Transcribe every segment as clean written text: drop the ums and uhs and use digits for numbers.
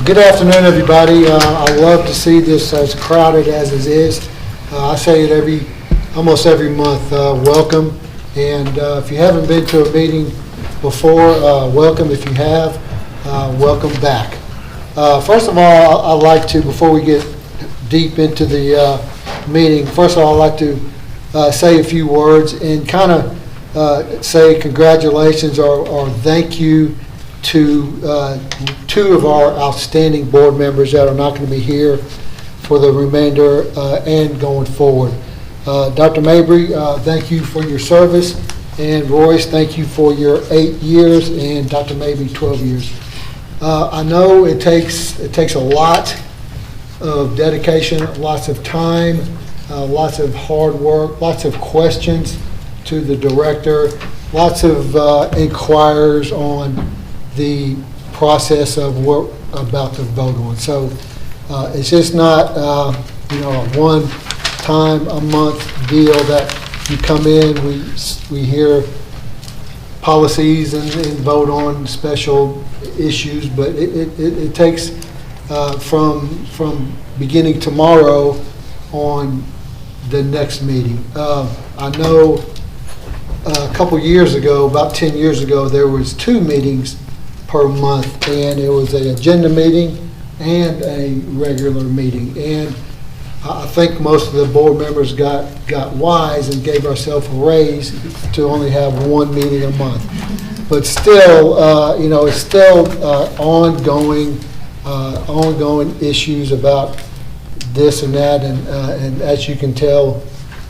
Good afternoon, everybody. I love to see this as crowded as it is. I say it almost every month. Welcome, and if you haven't been to a meeting before, welcome. If you have, welcome back. First of all, I'd like to, before we get deep into the meeting, first of all, I'd like to say a few words and kind of say congratulations or thank you to two of our outstanding board members that are not going to be here for the remainder and going forward. Dr. Mabry, thank you for your service, and Royce, thank you for your 8 years, and Dr. Mabry, 12 years. I know it takes a lot of dedication, lots of time, lots of hard work, lots of questions to the director, lots of inquiries on the process of what we're about to vote on. So it's just not a one time a month deal that you come in, we hear policies and vote on special issues, but it takes from beginning tomorrow on the next meeting. I know a couple years ago, about 10 years ago, there was 2 meetings per month, and it was an agenda meeting and a regular meeting. And I think most of the board members got wise and gave ourselves a raise to only have 1 meeting a month. But still, it's still ongoing issues about this and that, and as you can tell,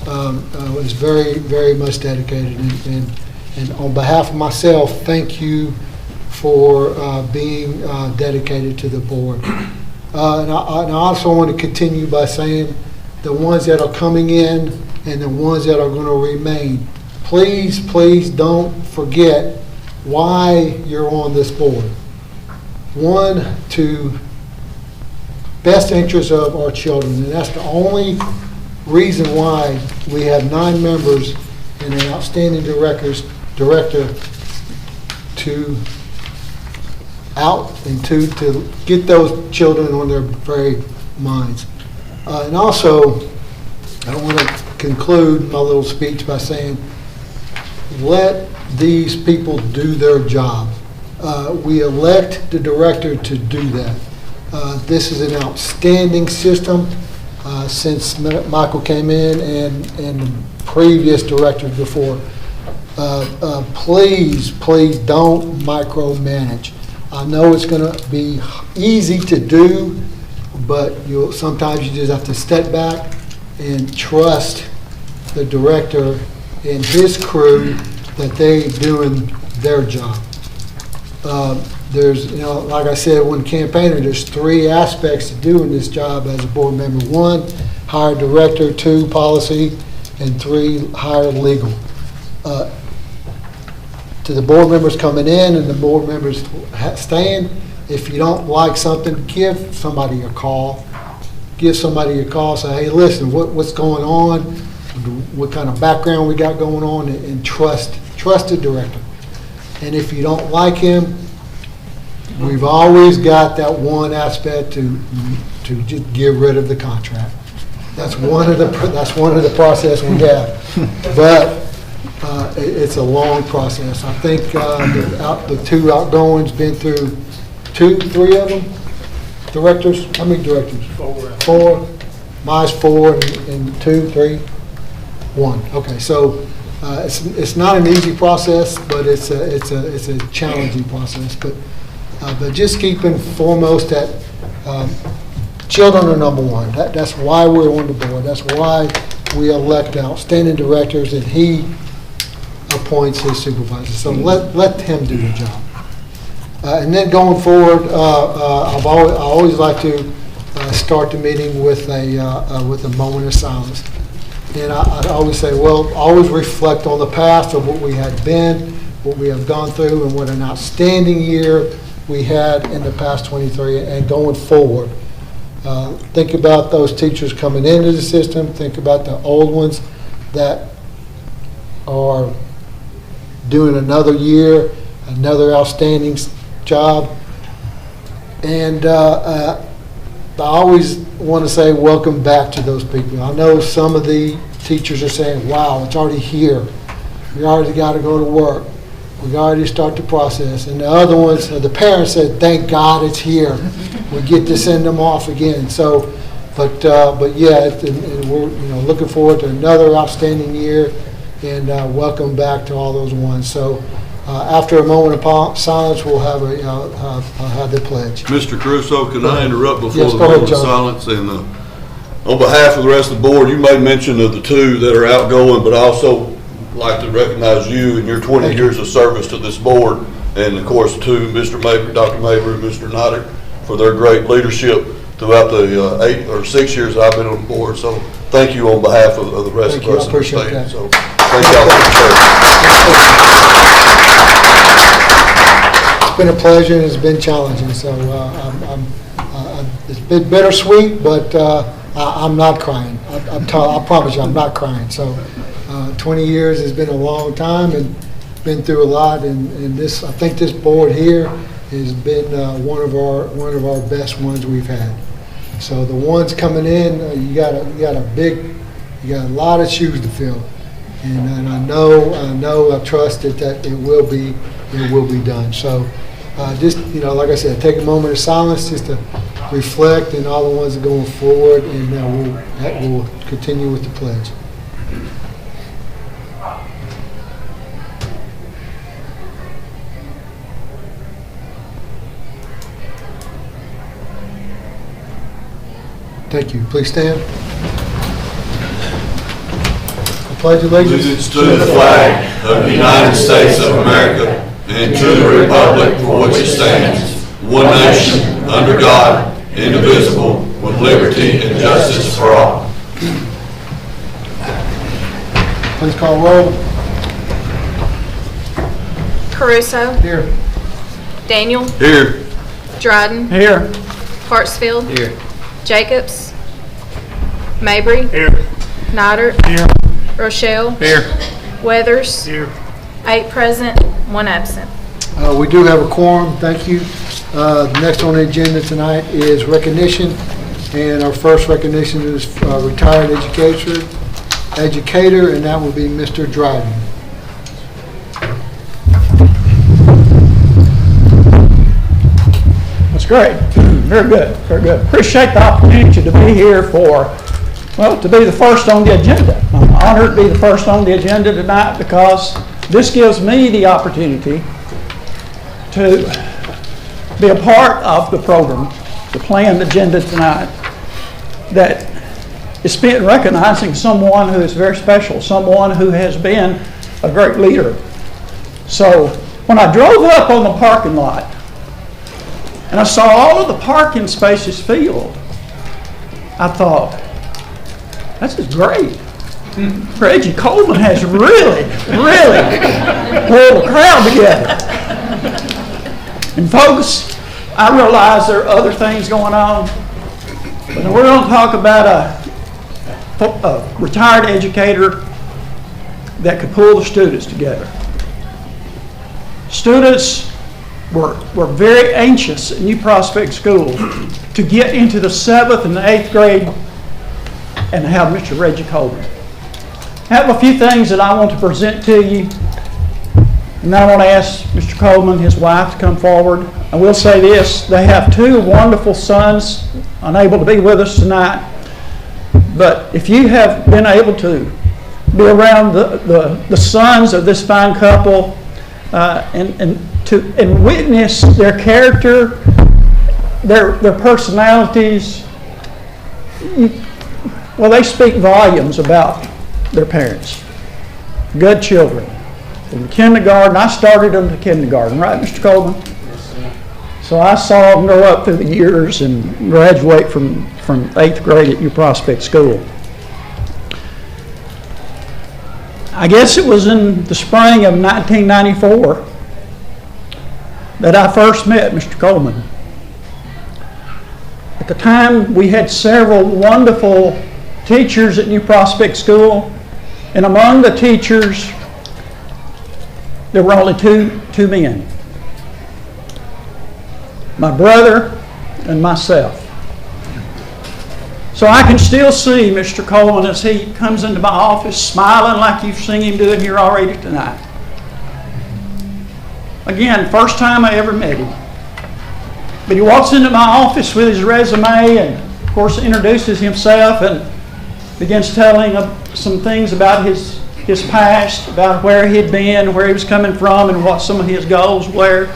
was very, very much dedicated. And on behalf of myself, thank you for being dedicated to the board. And I also want to continue by saying the ones that are coming in and the ones that are going to remain, please don't forget why you're on this board. One, to best interest of our children, and that's the only reason why we have 9 members and an outstanding director to to get those children on their very minds. And also, I want to conclude my little speech by saying, let these people do their job. We elect the director to do that. This is an outstanding system since Michael came in and the previous directors before. Please don't micromanage. I know it's going to be easy to do, but sometimes you just have to step back and trust the director and his crew that they're doing their job. There's, like I said, when campaigner, there's 3 aspects to doing this job as a board member. 1, hire director. 2, policy. And 3, hire legal. To the board members coming in and the board members staying, if you don't like something, give somebody a call. Say, hey, listen, what's going on? What kind of background we got going on? And trust the director. And if you don't like him, we've always got that one aspect to just get rid of the contract. That's one of the process we have. But it's a long process. I think the 2 outgoings been through 3 of them. Directors, how many directors? 4. Mine's 4 and 2, 3, 1. Okay, so it's not an easy process, but it's a challenging process. But just keeping foremost that children are number 1. That's why we're on the board. That's why we elect outstanding directors, and he appoints his supervisor. So let him do the job. And then going forward, I always like to start the meeting with a moment of silence. And I always say, well, always reflect on the past of what we had been, what we have gone through, and what an outstanding year we had in the past 23 and going forward. Think about those teachers coming into the system. Think about the old ones that are doing another year, another outstanding job. And I always want to say welcome back to those people. I know some of the teachers are saying, wow, it's already here. We already got to go to work. We already start the process. And the other ones, the parents said, thank God it's here. We get to send them off again. So, but yeah, and we're looking forward to another outstanding year, and welcome back to all those ones. So after a moment of silence, we'll have the pledge. Mr. Caruso, can I interrupt before Yes, the go ahead, moment of John. silence? And on behalf of the rest of the board, you made mention of the two that are outgoing, but I also like to recognize you and your 20 years of service to this board, and of course to Mr. Mabry, Dr. Mabry, and Mr. Nodder for their great leadership throughout the 8 or 6 years I've been on the board. So thank you on behalf of the rest of us in the state. So thank y'all for the service. It's been a pleasure, and it's been challenging. So it's been bittersweet, but I'm not crying. I promise you, I'm not crying. So 20 years has been a long time, and been through a lot. And this, I think, this board here has been one of our best ones we've had. So the ones coming in, you got a lot of shoes to fill, and I trust that it will be done. So just like I said, take a moment of silence just to reflect, and all the ones that are going forward, and we'll continue with the pledge. Thank you. Please stand. I pledge Allegiance to the flag of the United States of America and to the republic for which it stands, one nation, under God, indivisible, with liberty and justice for all. Please call roll. Caruso. Here. Daniel. Here. Dryden. Here. Hartsfield. Here. Jacobs. Mabry. Here. Nodder. Here. Rochelle. Here. Weathers. Here. 8 present, 1 absent. We do have a quorum. Thank you. Next on the agenda tonight is recognition, and our first recognition is retired educator, and that will be Mr. Dryden. That's great. Very good. Very good. Appreciate the opportunity to be here to be the first on the agenda. I'm honored to be the first on the agenda tonight because this gives me the opportunity to be a part of the program, the planned agenda tonight, that is spent recognizing someone who is very special, someone who has been a great leader. So when I drove up on the parking lot and I saw all of the parking spaces filled, I thought, this is great. Reggie Coleman has really pulled the crowd together. And folks, I realize there are other things going on, but we're going to talk about a retired educator that could pull the students together. Students were very anxious at New Prospect School to get into the 7th and the 8th grade and have Mr. Reggie Coleman. I have a few things that I want to present to you, and I want to ask Mr. Coleman, his wife, to come forward. I will say this, they have 2 wonderful sons, unable to be with us tonight, but if you have been able to be around the sons of this fine couple and witness their character, their personalities, they speak volumes about their parents. Good children. From kindergarten, I started them to kindergarten, right, Mr. Coleman? Yes, sir. So I saw them grow up through the years and graduate from 8th grade at New Prospect School. I guess it was in the spring of 1994 that I first met Mr. Coleman. At the time, we had several wonderful teachers at New Prospect School, and among the teachers, there were only two men. My brother and myself. So I can still see Mr. Coleman as he comes into my office smiling like you've seen him doing here already tonight. Again, first time I ever met him. But he walks into my office with his resume and, of course, introduces himself and begins telling some things about his past, about where he'd been, where he was coming from, and what some of his goals were.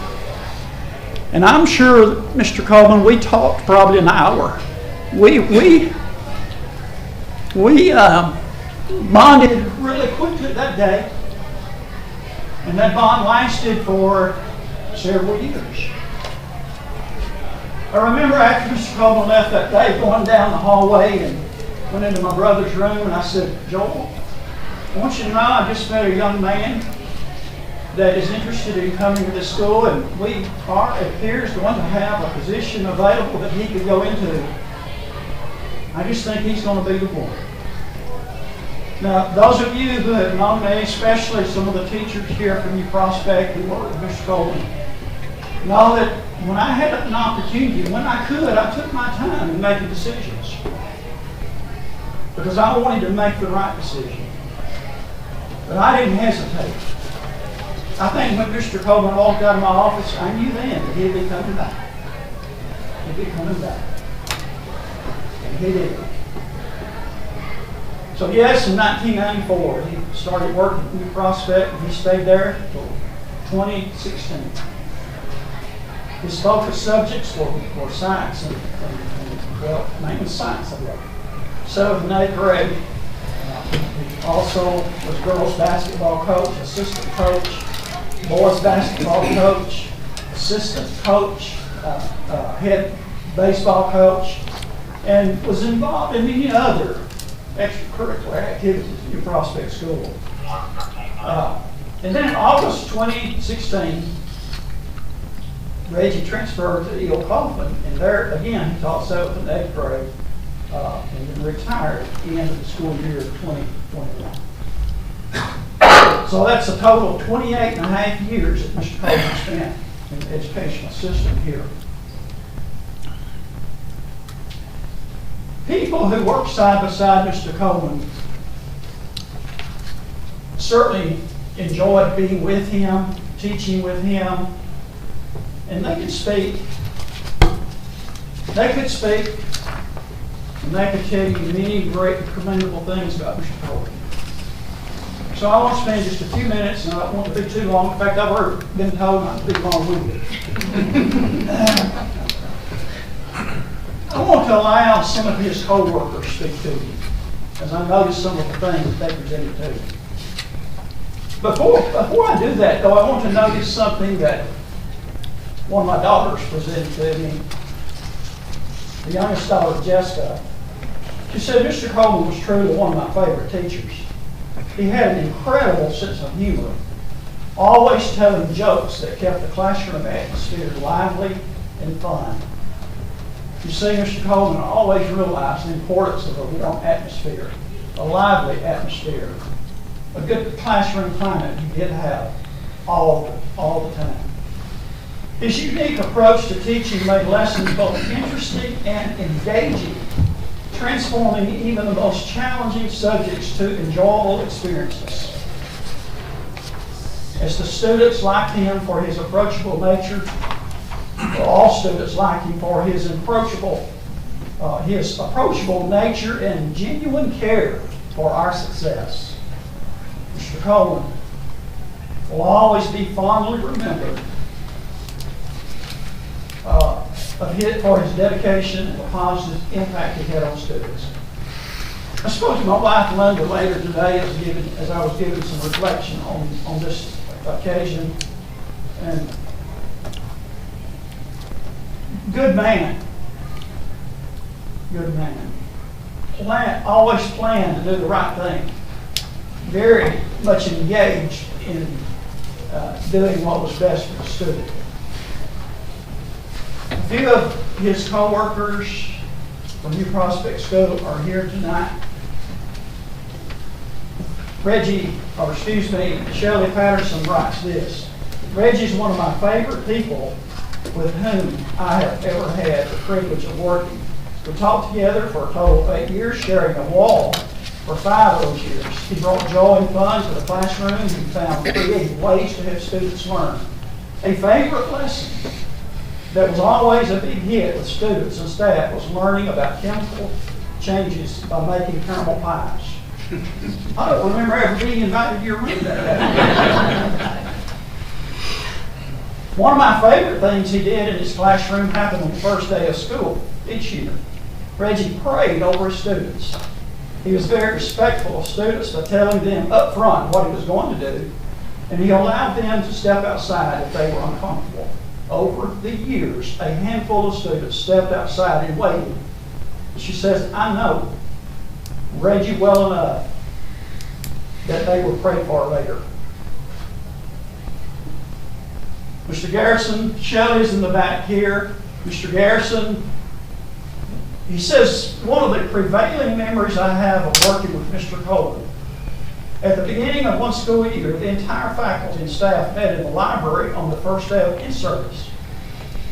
And I'm sure, Mr. Coleman, we talked probably an hour. We bonded really quickly that day, and that bond lasted for several years. I remember after Mr. Coleman left that day, going down the hallway and went into my brother's room, and I said, Joel, I want you to know I just met a young man that is interested in coming to this school, and we are, it appears, going to have a position available that he could go into. I just think he's going to be the one. Now, those of you who have known me, especially some of the teachers here from New Prospect who work with Mr. Coleman, know that when I had an opportunity, when I could, I took my time in making decisions. Because I wanted to make the right decision. But I didn't hesitate. I think when Mr. Coleman walked out of my office, I knew then that he'd be coming back. He'd be coming back. And he did. So yes, in 1994, he started working at New Prospect, and he stayed there until 2016. His focus subjects were science and well, mainly science, I believe. 7th and 8th grade. He also was girls basketball coach, assistant coach, boys basketball coach, assistant coach, head baseball coach, and was involved in many other extracurricular activities at New Prospect School. And then in August 2016, Reggie transferred to E.O. Kaufman, and there again he taught 7th and 8th grade, and then retired at the end of the school year 2021. So that's a total of 28 and a half years that Mr. Coleman spent in the educational system here. People who work side by side Mr. Coleman certainly enjoyed being with him, teaching with him, and they could speak. They could speak, and they could tell you many great and commendable things about Mr. Coleman. So I want to spend just a few minutes, and I don't want to be too long. In fact, I've already been told not to be long-winded. I want to allow some of his co-workers to speak to you, as I noticed some of the things that they presented to you. Before I do that, though, I want to notice something that one of my daughters presented to me. The youngest daughter, Jessica. She said Mr. Coleman was truly one of my favorite teachers. He had an incredible sense of humor, always telling jokes that kept the classroom atmosphere lively and fun. You see, Mr. Coleman always realized the importance of a warm atmosphere, a lively atmosphere, a good classroom climate you did have all the time. His unique approach to teaching made lessons both interesting and engaging, transforming even the most challenging subjects to enjoyable experiences. As the students liked him for his approachable nature, all students liked him for his approachable nature and genuine care for our success. Mr. Coleman will always be fondly remembered for his dedication and the positive impact he had on students. I spoke to my wife Linda later today as I was giving some reflection on this occasion. And good man. Always planned to do the right thing. Very much engaged in doing what was best for the student. A few of his co-workers from New Prospect School are here tonight. Shelley Patterson writes this: Reggie's one of my favorite people with whom I have ever had the privilege of working. We taught together for a total of 8 years, sharing a wall for 5 of those years. He brought joy and fun to the classroom. He found creative ways to have students learn. A favorite lesson that was always a big hit with students and staff was learning about chemical changes by making caramel pies. I don't remember ever being invited to your room that day. One of my favorite things he did in his classroom happened on the first day of school each year. Reggie prayed over his students. He was very respectful of students by telling them up front what he was going to do, and he allowed them to step outside if they were uncomfortable. Over the years, a handful of students stepped outside and waited. She says, I know Reggie well enough that they will pray for later. Mr. Garrison, Shelley's in the back here. Mr. Garrison, he says, one of the prevailing memories I have of working with Mr. Coleman. At the beginning of one school year, the entire faculty and staff met in the library on the first day of in-service.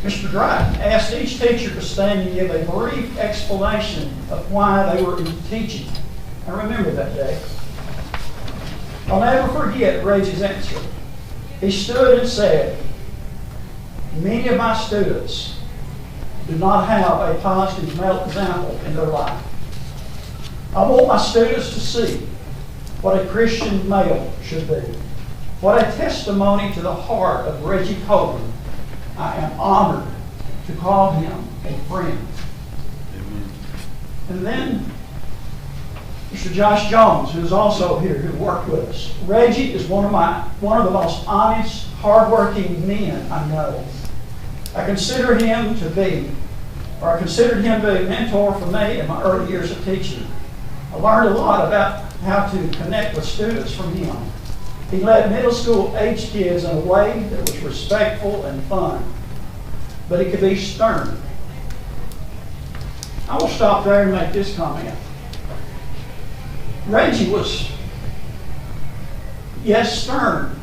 Mr. Dryden asked each teacher to stand and give a brief explanation of why they were teaching. I remember that day. I'll never forget Reggie's answer. He stood and said, many of my students do not have a positive male example in their life. I want my students to see what a Christian male should be. What a testimony to the heart of Reggie Coleman. I am honored to call him a friend. Amen. And then Mr. Josh Jones, who is also here, who worked with us. Reggie is one of the most honest, hardworking men I know. I considered him to be a mentor for me in my early years of teaching. I learned a lot about how to connect with students from him. He led middle school age kids in a way that was respectful and fun, but he could be stern. I will stop there and make this comment. Reggie was, yes, stern,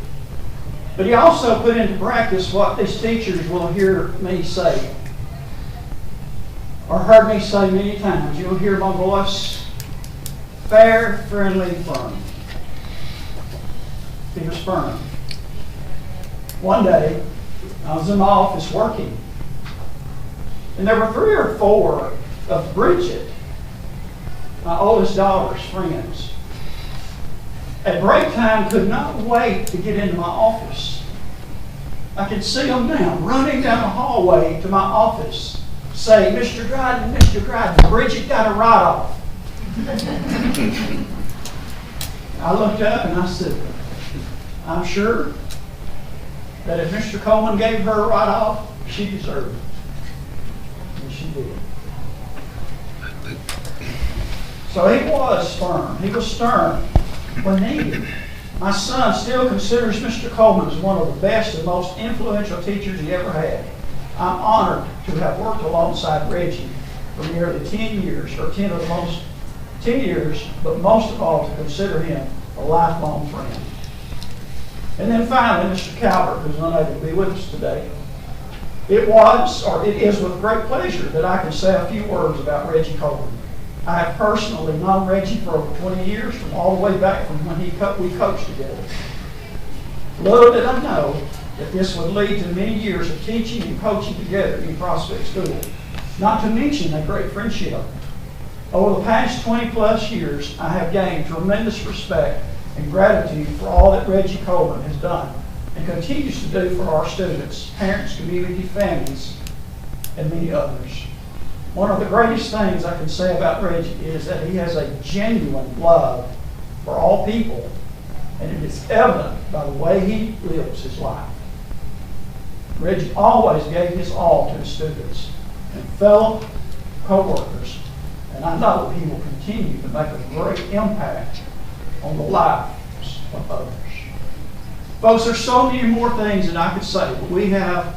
but he also put into practice what these teachers will hear me say, or heard me say many times. You'll hear my voice, fair, friendly, firm. He was firm. One day, I was in my office working, and there were 3 or 4 of Bridget, my oldest daughter's friends. At break time, could not wait to get into my office. I could see them now running down the hallway to my office, saying, Mr. Dryden, Bridget got a write-off. I looked up and I said, I'm sure that if Mr. Coleman gave her a write-off, she deserved it. And she did. So he was firm. He was stern when needed. My son still considers Mr. Coleman as one of the best and most influential teachers he ever had. I'm honored to have worked alongside Reggie for nearly 10 years, or 10 years, but most of all to consider him a lifelong friend. And then finally, Mr. Calvert, who's unable to be with us today. It is with great pleasure that I can say a few words about Reggie Coleman. I have personally known Reggie for over 20 years, from all the way back from when we coached together. Little did I know that this would lead to many years of teaching and coaching together in Prospect School, not to mention a great friendship. Over the past 20 plus years, I have gained tremendous respect and gratitude for all that Reggie Coleman has done and continues to do for our students, parents, community, families, and many others. One of the greatest things I can say about Reggie is that he has a genuine love for all people, and it is evident by the way he lives his life. Reggie always gave his all to his students and fellow co-workers, and I know he will continue to make a great impact on the lives of others. Folks, there's so many more things that I could say, but we have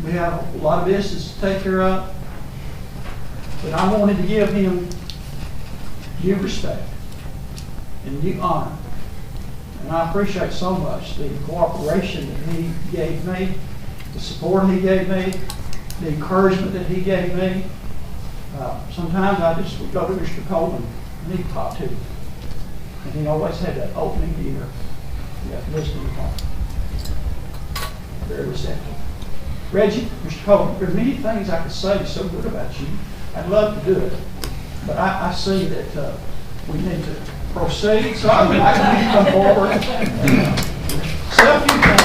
a lot of business to take care of. But I wanted to give him due respect and due honor. And I appreciate so much the cooperation that he gave me, the support he gave me, the encouragement that he gave me. Sometimes I just would go to Mr. Coleman and he'd talk to him. And he always had that opening ear, that listening heart. Very receptive. Reggie, Mr. Coleman, there are many things I could say so good about you. I'd love to do it. But I see that we need to proceed, so I mean, I can come forward. Say a few things.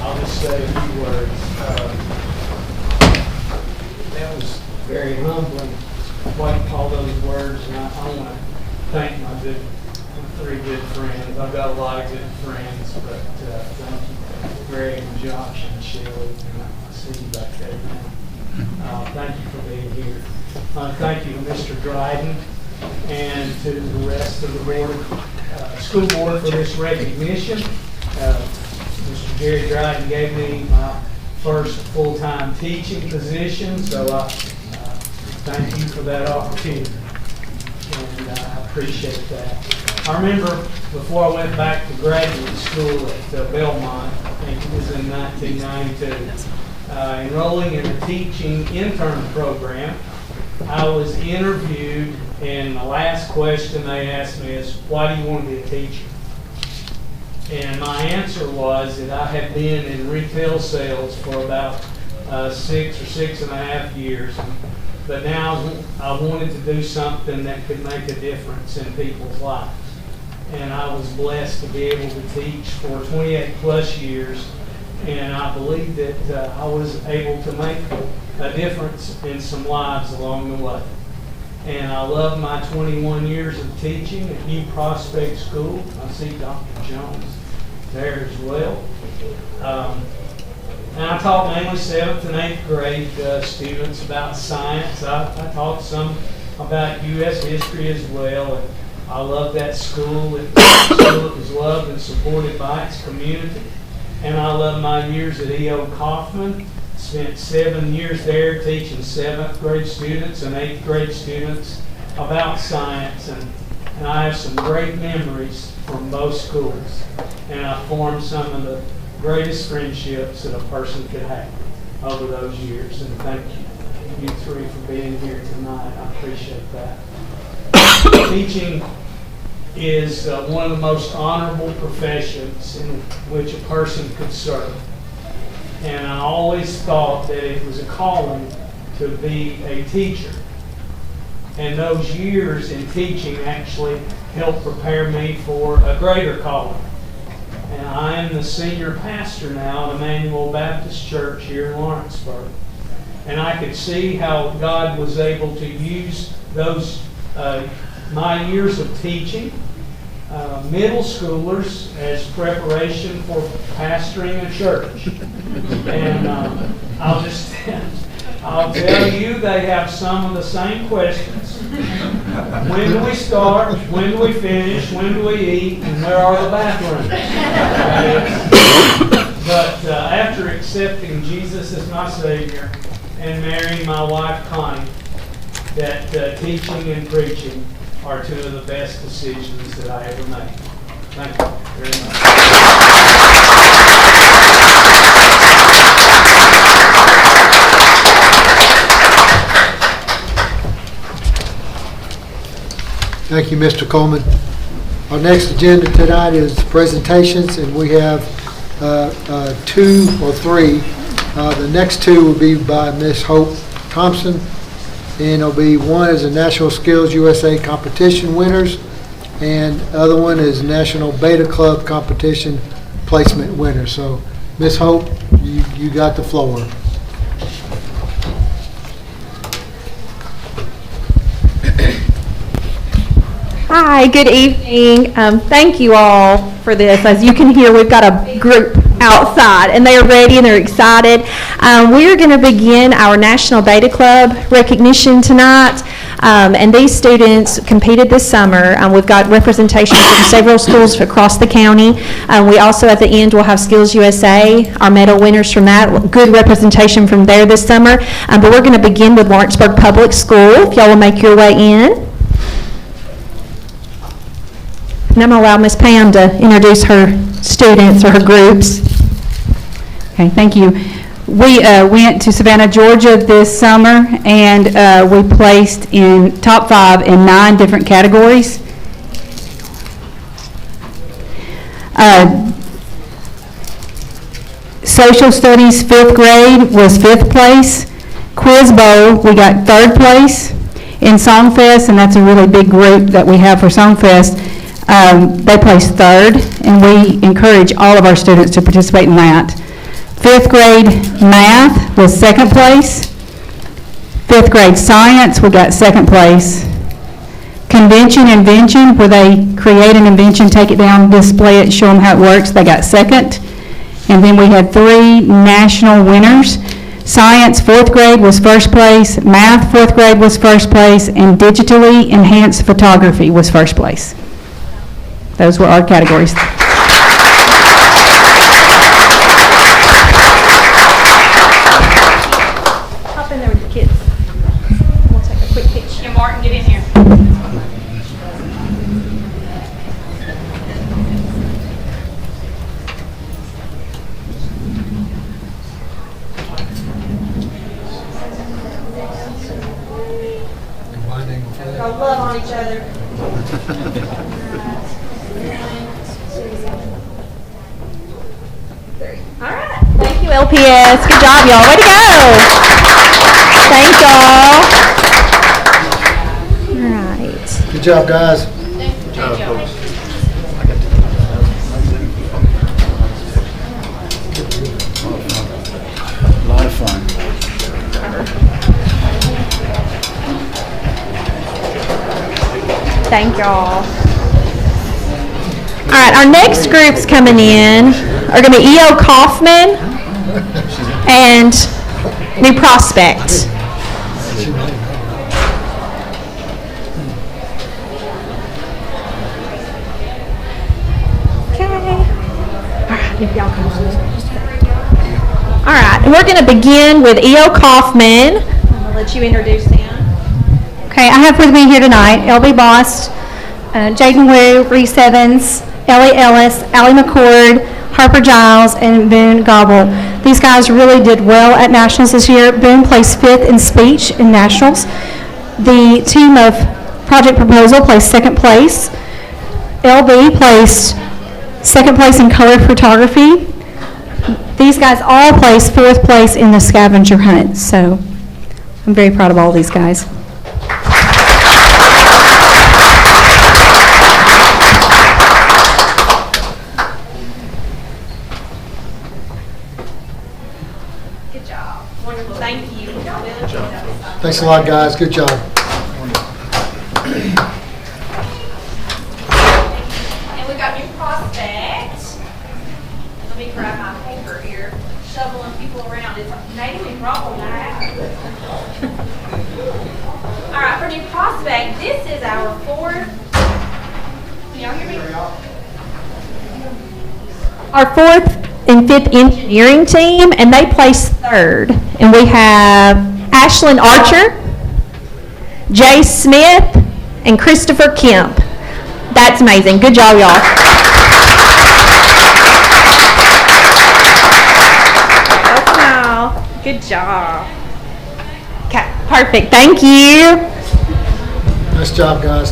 I'll just say a few words. That was very humbling, what you call those words, and I want to thank my three good friends. I've got a lot of good friends, but thank you, Greg and Josh and Shelley, and I see you back there now. Thank you for being here. Thank you to Mr. Dryden and to the rest of the board, school board for this recognition. Mr. Jerry Dryden gave me my first full-time teaching position, so thank you for that opportunity, and I appreciate that. I remember before I went back to graduate school at Belmont, I think it was in 1992, enrolling in a teaching intern program. I was interviewed, and the last question they asked me is, why do you want to be a teacher? And my answer was that I had been in retail sales for about 6 or 6.5 years, but now I wanted to do something that could make a difference in people's lives. And I was blessed to be able to teach for 28 plus years, and I believe that I was able to make a difference in some lives along the way. And I love my 21 years of teaching at New Prospect School. I see Dr. Jones there as well. And I taught mainly 7th and 8th grade students about science. I taught some about U.S. history as well. And I love that school. It was loved and supported by its community. And I love my years at E.O. Kaufman. Spent 7 years there teaching 7th grade students and 8th grade students about science. And I have some great memories from both schools. And I formed some of the greatest friendships that a person could have over those years. And thank you three for being here tonight. I appreciate that. Teaching is one of the most honorable professions in which a person could serve. And I always thought that it was a calling to be a teacher. And those years in teaching actually helped prepare me for a greater calling. And I am the senior pastor now at Emmanuel Baptist Church here in Lawrenceburg. And I could see how God was able to use those my years of teaching middle schoolers as preparation for pastoring a church. And I'll tell you, they have some of the same questions. When do we start? When do we finish? When do we eat? And where are the bathrooms? But after accepting Jesus as my Savior and marrying my wife Connie, that teaching and preaching are two of the best decisions that I ever made. Thank you very much. Thank you, Mr. Coleman. Our next agenda tonight is presentations, and we have 2 or 3. The next 2 will be by Ms. Hope Thompson, and it'll be one is the National Skills USA competition winners, and the other one is National Beta Club competition placement winners. So Ms. Hope, you got the floor. Hi, good evening. Thank you all for this. As you can hear, we've got a group outside, and they are ready and they're excited. We are going to begin our National Data Club recognition tonight, and these students competed this summer. We've got representation from several schools across the county. We also, at the end, will have Skills USA, our medal winners from that. Good representation from there this summer. But we're going to begin with Lawrenceburg Public School, if y'all will make your way in. And I'm going to allow Ms. Pam to introduce her students or her groups. Okay, thank you. We went to Savannah, Georgia this summer, and we placed in top 5 in 9 different categories. Social Studies 5th grade was 5th place. Quiz Bowl, we got 3rd place. In Songfest, and that's a really big group that we have for Songfest, they placed 3rd, and we encourage all of our students to participate in that. 5th grade math was 2nd place. 5th grade science, we got 2nd place. Convention invention, where they create an invention, take it down, display it, show them how it works, they got 2nd. And then we had 3 national winners. Science 4th grade was 1st place, math 4th grade was 1st place, and digitally enhanced photography was 1st place. Those were our categories. Hop in there with the kids. We'll take a quick picture. Yeah, Martin, get in here. Y'all love on each other. All right. Thank you, LPS. Good job, y'all. Way to go. Thank y'all. All right. Good job, guys. A lot of fun. Thank y'all. All right, our next group's coming in are going to be E.O. Kaufman and New Prospect. Okay. All right, if y'all come on. All right, and we're going to begin with E.O. Kaufman. I'm going to let you introduce him. Okay, I have with me here tonight LB Bost, Jaden Wu, Reese Evans, Ellie Ellis, Allie McCord, Harper Giles, and Boone Gobble. These guys really did well at Nationals this year. Boone placed 5th in speech in Nationals. The team of Project Proposal placed 2nd place. LB placed 2nd place in color photography. These guys all placed 4th place in the scavenger hunt, so I'm very proud of all these guys. Good job. Wonderful. Thank you. Thanks a lot, guys. Good job. And we got New Prospect. Let me grab my paper here, shoveling people around. It's a naming problem I have. All right, for New Prospect, this is our 4th. Can y'all hear me? Our 4th and 5th engineering team, and they placed 3rd. And we have Ashlyn Archer, Jay Smith, and Christopher Kemp. That's amazing. Good job, y'all. Good job. Okay, perfect. Thank you. Nice job, guys.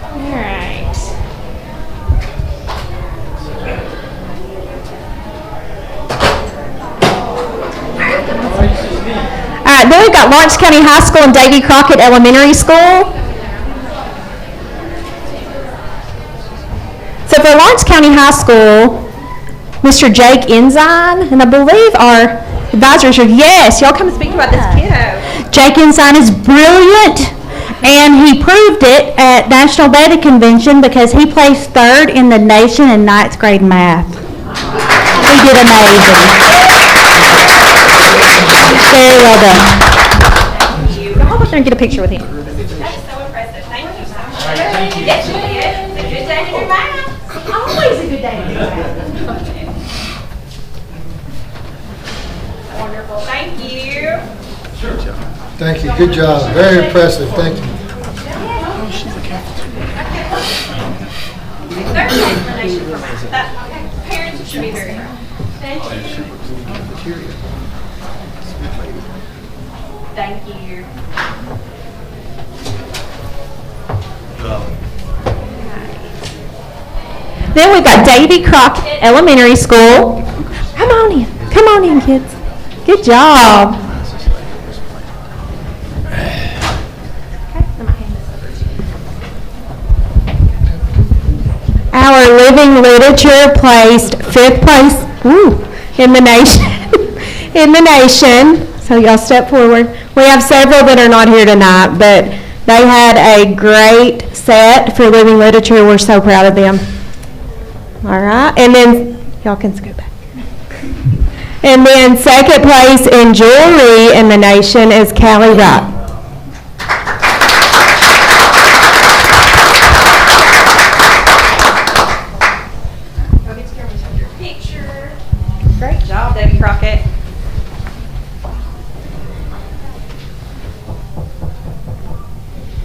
All right. All right, then we've got Lawrence County High School and Davy Crockett Elementary School. So for Lawrence County High School, Mr. Jake Ensign, and I believe our advisors are, yes, y'all come and speak about this kiddo. Jake Ensign is brilliant, and he proved it at National Beta Convention because he placed third in the nation in ninth grade math. He did amazing. Very well done. Thank you. Y'all go up there and get a picture with him. That is so impressive. Thank you so much. Yes, you did. It's a good day to do math. Always a good day to do math. Wonderful. Thank you. Thank you, good job, very impressive, thank you. There's an explanation for math. That, parents should be very proud. Thank you. Thank you. Then we've got Davy Crockett Elementary School. Come on in, kids. Good job. Our living literature placed 5th place in the nation. So y'all step forward. We have several that are not here tonight, but they had a great set for living literature. We're so proud of them. All right, and then y'all can scoot back. And then 2nd place in jewelry in the nation is Callie Wright. Picture. Great job, Debbie Crockett.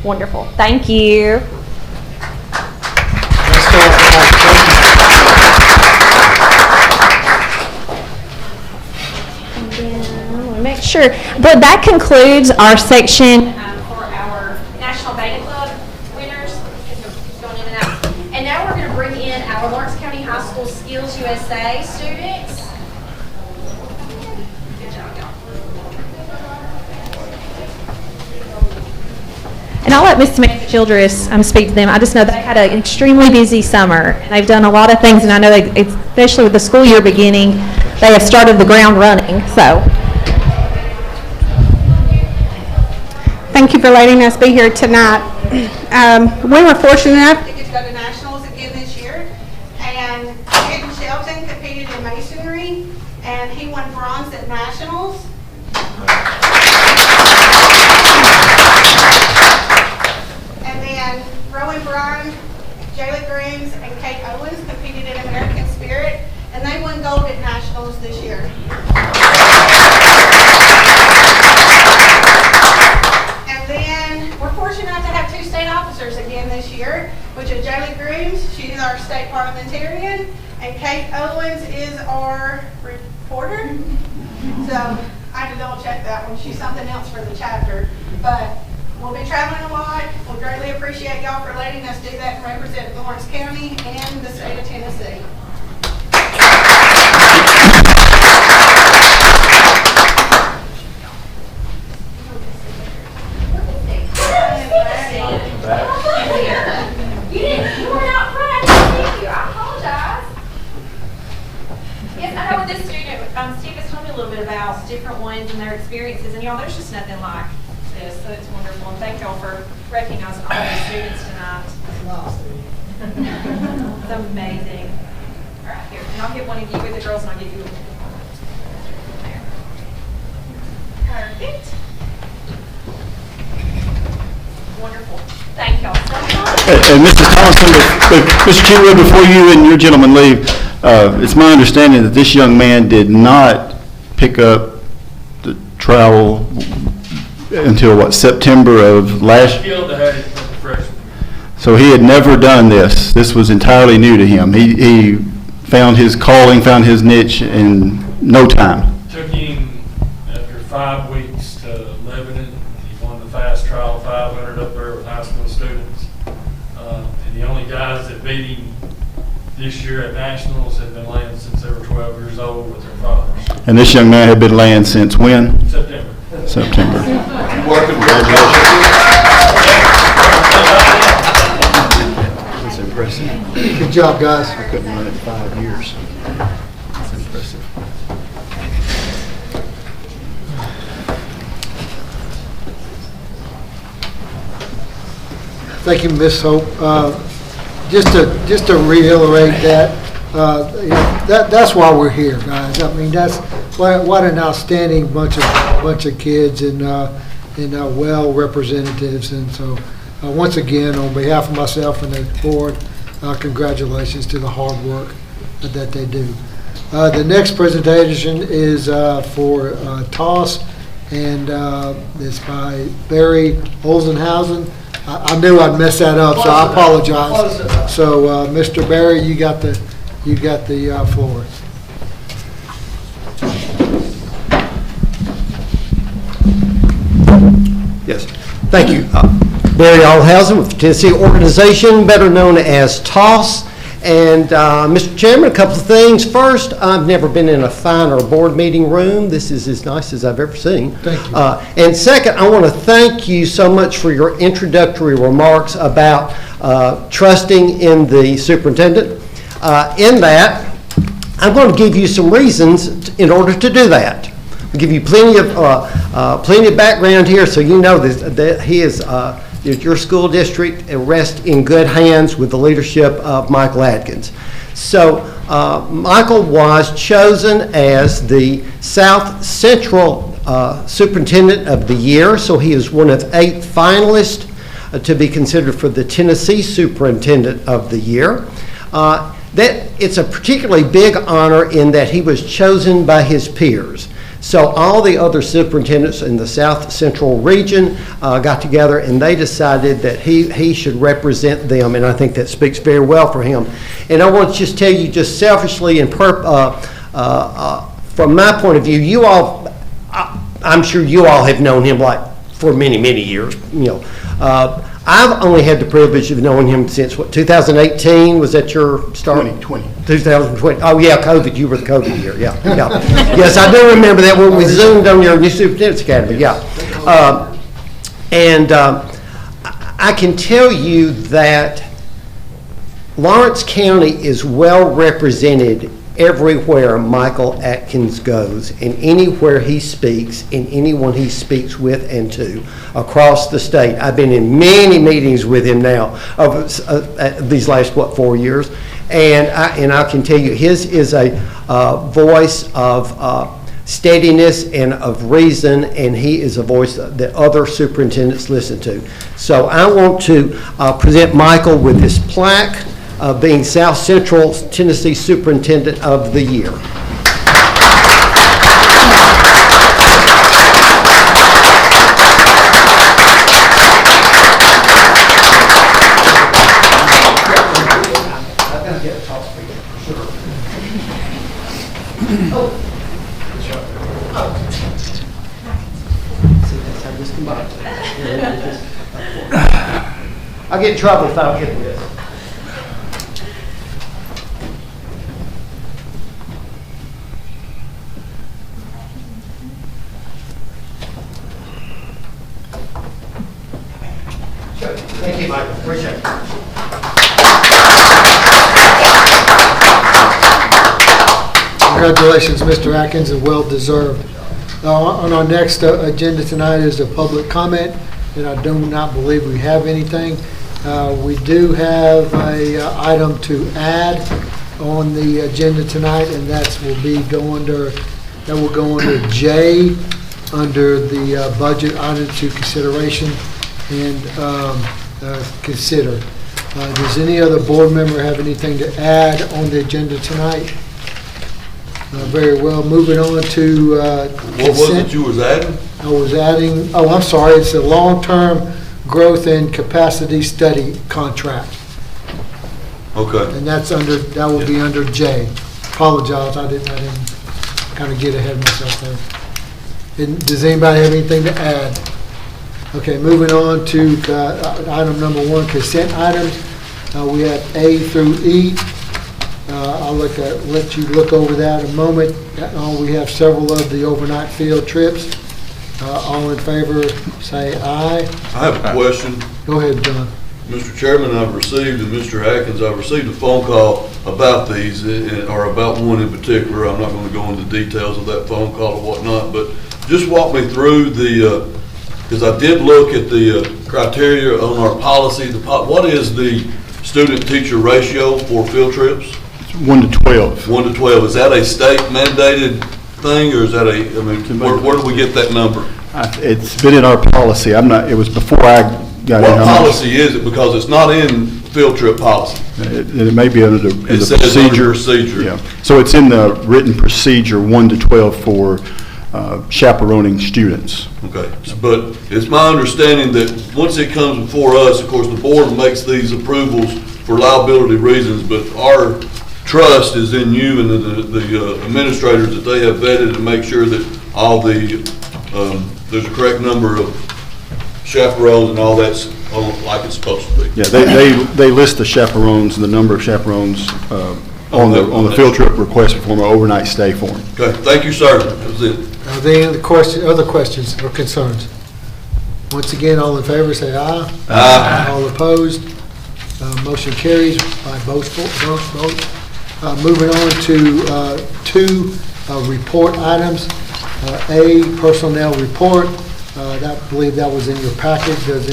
Wonderful. Thank you. And then, I want to make sure, but that concludes our section For our National Beta Club winners. It's going in and out. And now we're going to bring in our Lawrence County High School Skills USA students. Good job, y'all. And I'll let Ms. Samantha Childress speak to them. I just know they had an extremely busy summer. And they've done a lot of things, and I know they, especially with the school year beginning, they have started the ground running. So, Thank you for letting us be here tonight. We were fortunate enough to get to go to nationals again this year, and Hayden Shelton competed in masonry, and he won bronze at nationals. And then Rowan Bryan, Jayla Grooms, and Kate Owens competed in American Spirit, and they won gold at nationals this year. And then we're fortunate enough to have 2 state officers again this year, which is Jayla Grooms, she's our state parliamentarian, and Kate Owens is our reporter. So I had to double check that one. She's something else for the chapter. But we'll be traveling a lot. We greatly appreciate y'all for letting us do that and represent Lawrence County and the state of Tennessee. You weren't out front. I didn't see you. I apologize. Yes, I know with this student, Steve has told me a little bit about different ones and their experiences, and y'all, there's just nothing like this, so it's wonderful. And thank y'all for recognizing all these students tonight. It's amazing. All right, here, and I'll get one of you with the girls, and I'll give you there. Perfect. Wonderful. Thank y'all so much. And Mrs. Thompson, Mr. Chitwood, before you and your gentleman leave, it's my understanding that this young man did not pick up the trowel until, what, September of last year? Skilled to have it from the freshman. So he had never done this. This was entirely new to him. He found his calling, found his niche in no time. Took him after 5 weeks to Lebanon. He won the fast trial 500 up there with high school students. And the only guys that beat him this year at nationals have been laying since they were 12 years old with their fathers. And this young man had been laying since when? September. September. Working, congratulations. That's impressive. Good job, guys. I couldn't run it 5 years. sir. Thank you, Ms. Hope. Just to reiterate that, you know, that's why we're here, guys. I mean, that's what an outstanding bunch of kids and well representatives. And so, once again, on behalf of myself and the board, congratulations to the hard work that they do. The next presentation is for TOS, and it's by Barry Olsenhausen. I knew I'd mess that up, so I apologize. So, Mr. Barry, you got the floor. Yes, thank you. Barry Olsenhausen with the Tennessee Organization, better known as TOS. And Mr. Chairman, a couple of things. First, I've never been in a finer board meeting room. This is as nice as I've ever seen. Thank you. And second, I want to thank you so much for your introductory remarks about trusting in the superintendent. In that, I'm going to give you some reasons in order to do that. I'll give you plenty of background here, so you know that he is. Your school district rests in good hands with the leadership of Michael Adkins. So Michael was chosen as the South Central Superintendent of the Year, so he is one of 8 finalists to be considered for the Tennessee Superintendent of the Year. It's a particularly big honor in that he was chosen by his peers. So all the other superintendents in the South Central region got together and they decided that he should represent them, and I think that speaks very well for him. And I want to just tell you, just selfishly and from my point of view, you all, I'm sure you all have known him like for many, many years. You know, I've only had the privilege of knowing him since, 2018? Was that your start? 2020. 2020. Oh, yeah, COVID. You were the COVID year. Yeah. Yes, I do remember that when we Zoomed on your new Superintendent's Academy. Yeah. I can tell you that Lawrence County is well represented everywhere Michael Atkins goes, and anywhere he speaks, and anyone he speaks with and to across the state. I've been in many meetings with him now over these last 4 years, and I can tell you his is a voice of steadiness and of reason, and he is a voice that other superintendents listen to. So I want to present Michael with this plaque of being South Central Tennessee Superintendent of the Year. I'll get in trouble if I don't get this. Thank you, Michael. Appreciate it. Congratulations, Mr. Atkins, and well deserved. On our next agenda tonight is a public comment, and I do not believe we have anything. We do have a item to add on the agenda tonight, and that will go under J, under the budget item to consideration and consider. Does any other board member have anything to add on the agenda tonight? Very well. Moving on to What was it you was adding? I'm sorry, it's a long-term growth and capacity study contract. Okay. And that will be under J. Apologize, I didn't kind of get ahead of myself there. Does anybody have anything to add? Okay, moving on to item number 1, consent items. We have A through E. I'll let you look over that in a moment. We have several of the overnight field trips. All in favor, say aye. I have a question. Go ahead, John. Mr. Chairman, I've received, and Mr. Atkins, I've received a phone call about these, or about one in particular. I'm not going to go into details of that phone call or whatnot, but just walk me through because I did look at the criteria on our policy. What is the student-teacher ratio for field trips? It's 1 to 12. 1 to 12. Is that a state mandated thing, or is that where do we get that number? It's been in our policy. It was before I got in. What policy is it? Because it's not in field trip policy. It may be under the It says under procedure. Yeah. So it's in the written procedure 1 to 12 for chaperoning students. Okay, but it's my understanding that once it comes before us, of course, the board makes these approvals for liability reasons, but our trust is in you and the administrators that they have vetted to make sure that all there's a correct number of chaperones and all that's like it's supposed to be. Yeah, they list the chaperones and the number of chaperones on the field trip request form or overnight stay form. Okay, thank you, sir. That was it. Are there any other questions or concerns? Once again, all in favor, say aye. Aye. All opposed? Motion carries by both votes. Moving on to two report items. A, personnel report. I believe that was in your packet. Does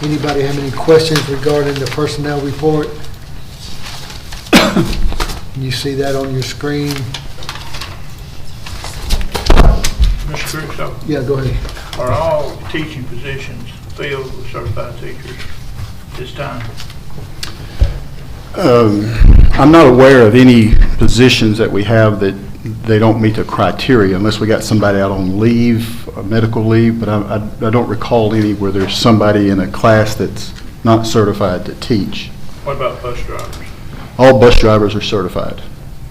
anybody have any questions regarding the personnel report? Can you see that on your screen? Mr. Crusoe, Yeah, go ahead. are all teaching positions filled with certified teachers this time? I'm not aware of any positions that we have that they don't meet the criteria unless we got somebody out on leave, medical leave, but I don't recall any where there's somebody in a class that's not certified to teach. What about bus drivers? All bus drivers are certified.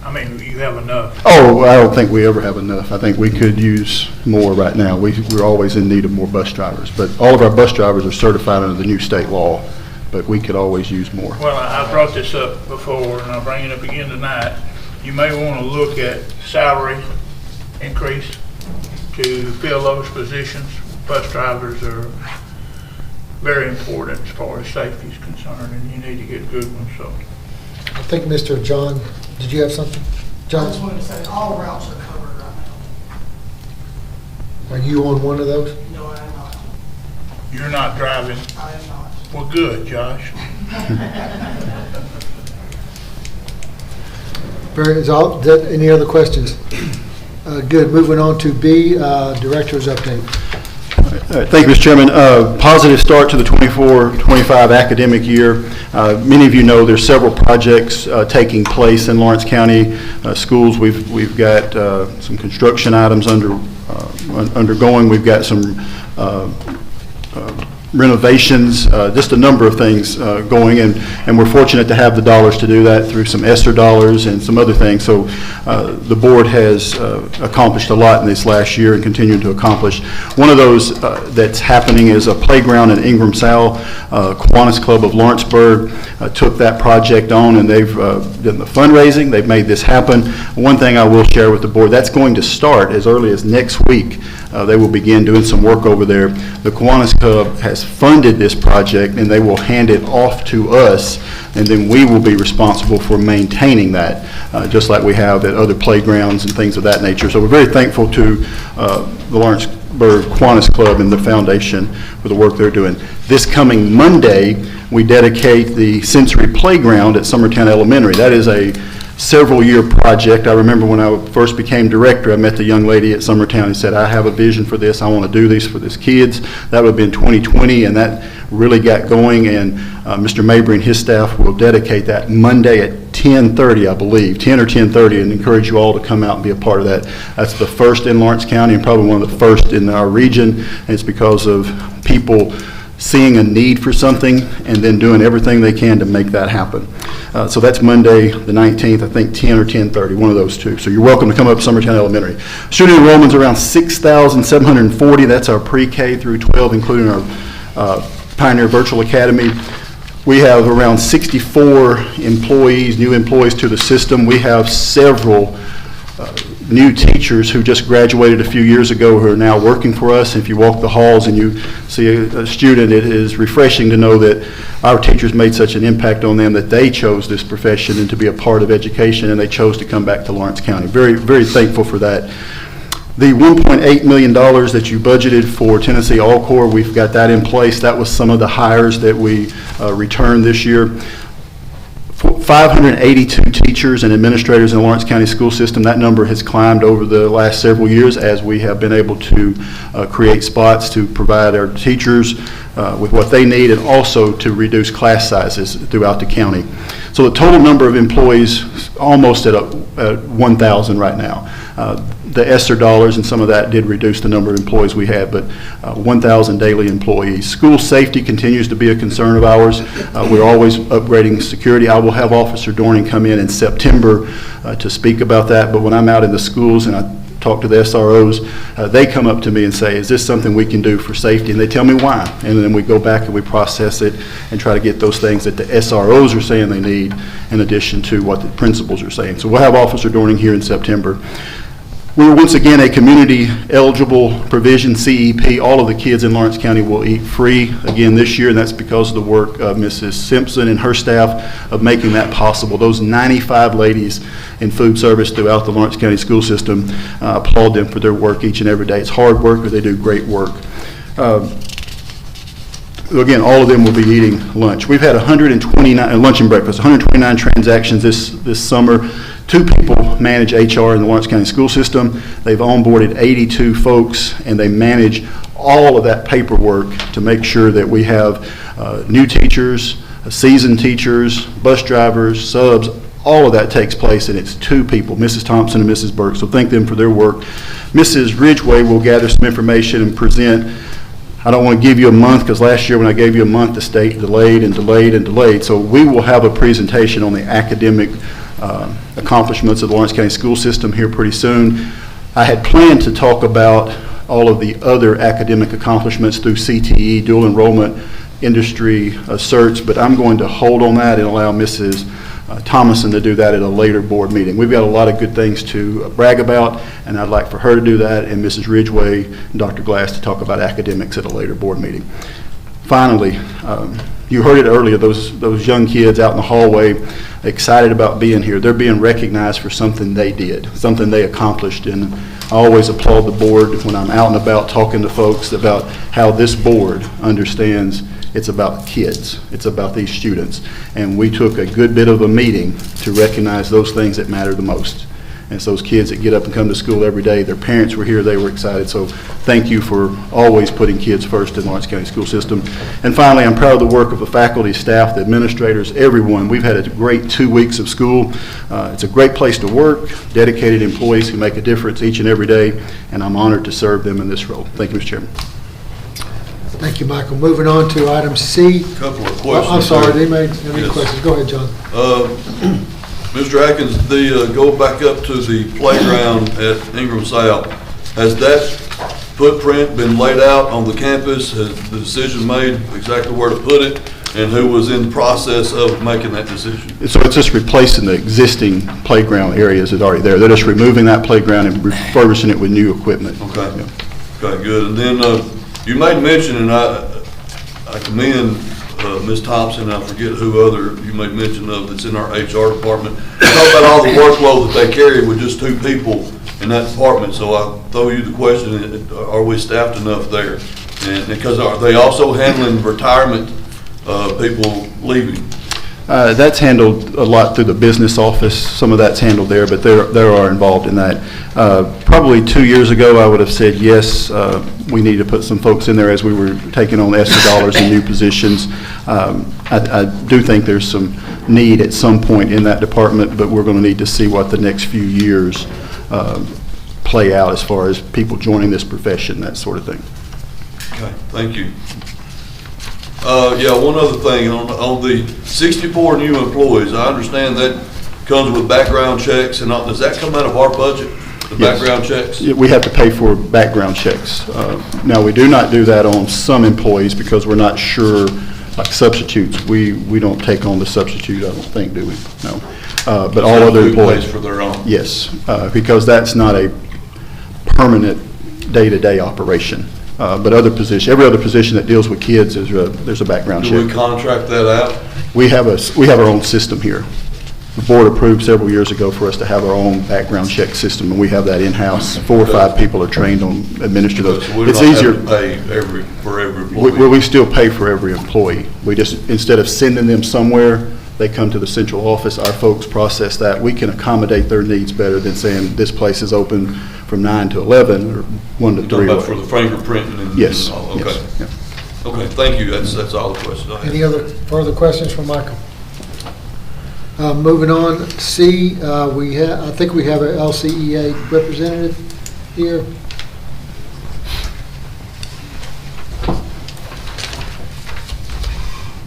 I mean, you have enough. Oh, I don't think we ever have enough. I think we could use more right now. We're always in need of more bus drivers, but all of our bus drivers are certified under the new state law, but we could always use more. Well, I brought this up before, and I'll bring it up again tonight. You may want to look at salary increase to fill those positions. Bus drivers are very important as far as safety is concerned, and you need to get good ones, so. I think Mr. John, did you have something? I John, just wanted to say, all routes are covered right now. are you on one of those? No, I am not. You're not driving. I am not. Well, good, Josh. Any other questions? Good, moving on to B, Director's update. Thank you, Mr. Chairman. Positive start to the 24-25 academic year. Many of you know there's several projects taking place in Lawrence County schools. We've got some construction items undergoing. We've got some renovations, just a number of things going, and we're fortunate to have the dollars to do that through some ESSER dollars and some other things. So the board has accomplished a lot in this last year and continuing to accomplish. One of those that's happening is a playground in Ingram Sal. Kiwanis Club of Lawrenceburg took that project on, and they've done the fundraising. They've made this happen. One thing I will share with the board, that's going to start as early as next week. They will begin doing some work over there. The Kiwanis Club has funded this project, and they will hand it off to us, and then we will be responsible for maintaining that, just like we have at other playgrounds and things of that nature. So we're very thankful to the Lawrenceburg Kiwanis Club and the foundation for the work they're doing. This coming Monday, we dedicate the sensory playground at Summertown Elementary. That is a several-year project. I remember when I first became director, I met the young lady at Summertown and said, I have a vision for this. I want to do this for these kids. That would have been 2020, and that really got going, and Mr. Mabry and his staff will dedicate that Monday at 10:30, I believe, 10 or 10:30, and encourage you all to come out and be a part of that. That's the first in Lawrence County and probably one of the first in our region, and it's because of people seeing a need for something and then doing everything they can to make that happen. So that's Monday, the 19th, I think 10 or 10:30, one of those two. So you're welcome to come up to Summertown Elementary. Student enrollment's around 6,740. That's our pre-K through 12, including our Pioneer Virtual Academy. We have around 64 employees, new employees to the system. We have several new teachers who just graduated a few years ago who are now working for us. If you walk the halls and you see a student, it is refreshing to know that our teachers made such an impact on them that they chose this profession and to be a part of education, and they chose to come back to Lawrence County. Very, very thankful for that. The $1.8 million that you budgeted for Tennessee All-Corps, we've got that in place. That was some of the hires that we returned this year. 582 teachers and administrators in the Lawrence County school system. That number has climbed over the last several years as we have been able to create spots to provide our teachers with what they need, and also to reduce class sizes throughout the county. So the total number of employees almost at 1,000 right now. The ESSER dollars and some of that did reduce the number of employees we had, but 1,000 daily employees. School safety continues to be a concern of ours. We're always upgrading security. I will have Officer Dorning come in September to speak about that, but when I'm out in the schools and I talk to the SROs, they come up to me and say, is this something we can do for safety? And they tell me why. And then we go back and we process it and try to get those things that the SROs are saying they need in addition to what the principals are saying. So we'll have Officer Dorning here in September. We're once again a community eligible provision, CEP. All of the kids in Lawrence County will eat free again this year, and that's because of the work of Mrs. Simpson and her staff of making that possible. Those 95 ladies in food service throughout the Lawrence County school system, applaud them for their work each and every day. It's hard work, but they do great work. Again, all of them will be eating lunch. We've had 129, lunch and breakfast, 129 transactions this summer. 2 people manage HR in the Lawrence County school system. They've onboarded 82 folks, and they manage all of that paperwork to make sure that we have new teachers, seasoned teachers, bus drivers, subs. All of that takes place, and it's 2 people, Mrs. Thompson and Mrs. Burke, so thank them for their work. Mrs. Ridgway will gather some information and present. I don't want to give you a month, because last year when I gave you a month, the state delayed and delayed and delayed. So we will have a presentation on the academic accomplishments of the Lawrence County school system here pretty soon. I had planned to talk about all of the other academic accomplishments through CTE, dual enrollment, industry certs, but I'm going to hold on that and allow Mrs. Thomason to do that at a later board meeting. We've got a lot of good things to brag about, and I'd like for her to do that, and Mrs. Ridgway and Dr. Glass to talk about academics at a later board meeting. Finally, you heard it earlier, those young kids out in the hallway excited about being here. They're being recognized for something they did, something they accomplished, and I always applaud the board when I'm out and about talking to folks about how this board understands it's about kids. It's about these students. And we took a good bit of a meeting to recognize those things that matter the most. And it's those kids that get up and come to school every day. Their parents were here. They were excited. So thank you for always putting kids first in the Lawrence County school system. And finally, I'm proud of the work of the faculty, staff, the administrators, everyone. We've had a great 2 weeks of school. It's a great place to work, dedicated employees who make a difference each and every day, and I'm honored to serve them in this role. Thank you, Mr. Chairman. Thank you, Michael. Moving on to item C. Couple of questions. I'm sorry, they made any Yes. questions. Go ahead, John. Mr. Atkins, go back up to the playground at Ingram South. Has that footprint been laid out on the campus? Has the decision made exactly where to put it? And who was in the process of making that decision? So it's just replacing the existing playground areas that are already there. They're just removing that playground and refurbishing it with new equipment. Okay. Yeah. Okay, good. And then you made mention, and I commend Ms. Thompson, I forget who other you made mention of that's in our HR department. Talk about all the workload that they carry with just 2 people in that department. So I throw you the question, are we staffed enough there? And because are they also handling retirement people leaving? That's handled a lot through the business office. Some of that's handled there, but they are involved in that. Probably 2 years ago, I would have said, yes, we need to put some folks in there as we were taking on ESSER dollars and new positions. I do think there's some need at some point in that department, but we're going to need to see what the next few years play out as far as people joining this profession, that sort of thing. Okay, thank you. Yeah, one other thing, on the 64 new employees, I understand that comes with background checks and all. Does that come out of our budget, the Yes. background checks? We have to pay for background checks. Now, we do not do that on some employees because we're not sure, like substitutes. We don't take on the substitute, I don't think, do we? No. but all other Who employees. pays for their own? Yes, because that's not a permanent day-to-day operation. But other position, every other position that deals with kids, there's a background Do we check. contract that out? We have our own system here. The board approved several years ago for us to have our own background check system, and we have that in-house. 4 or 5 people are trained on administer those. So we're It's not easier. having to pay for every employee? We still pay for every employee. We just, instead of sending them somewhere, they come to the central office, our folks process that. We can accommodate their needs better than saying this place is open from 9 to 11 or 1 to You're 3. talking about for the fingerprinting and? Yes, and all, okay. yes, yeah. Okay, thank you, that's all the questions I have. Any other further questions for Michael? Moving on, C, I think we have an LCEA representative here.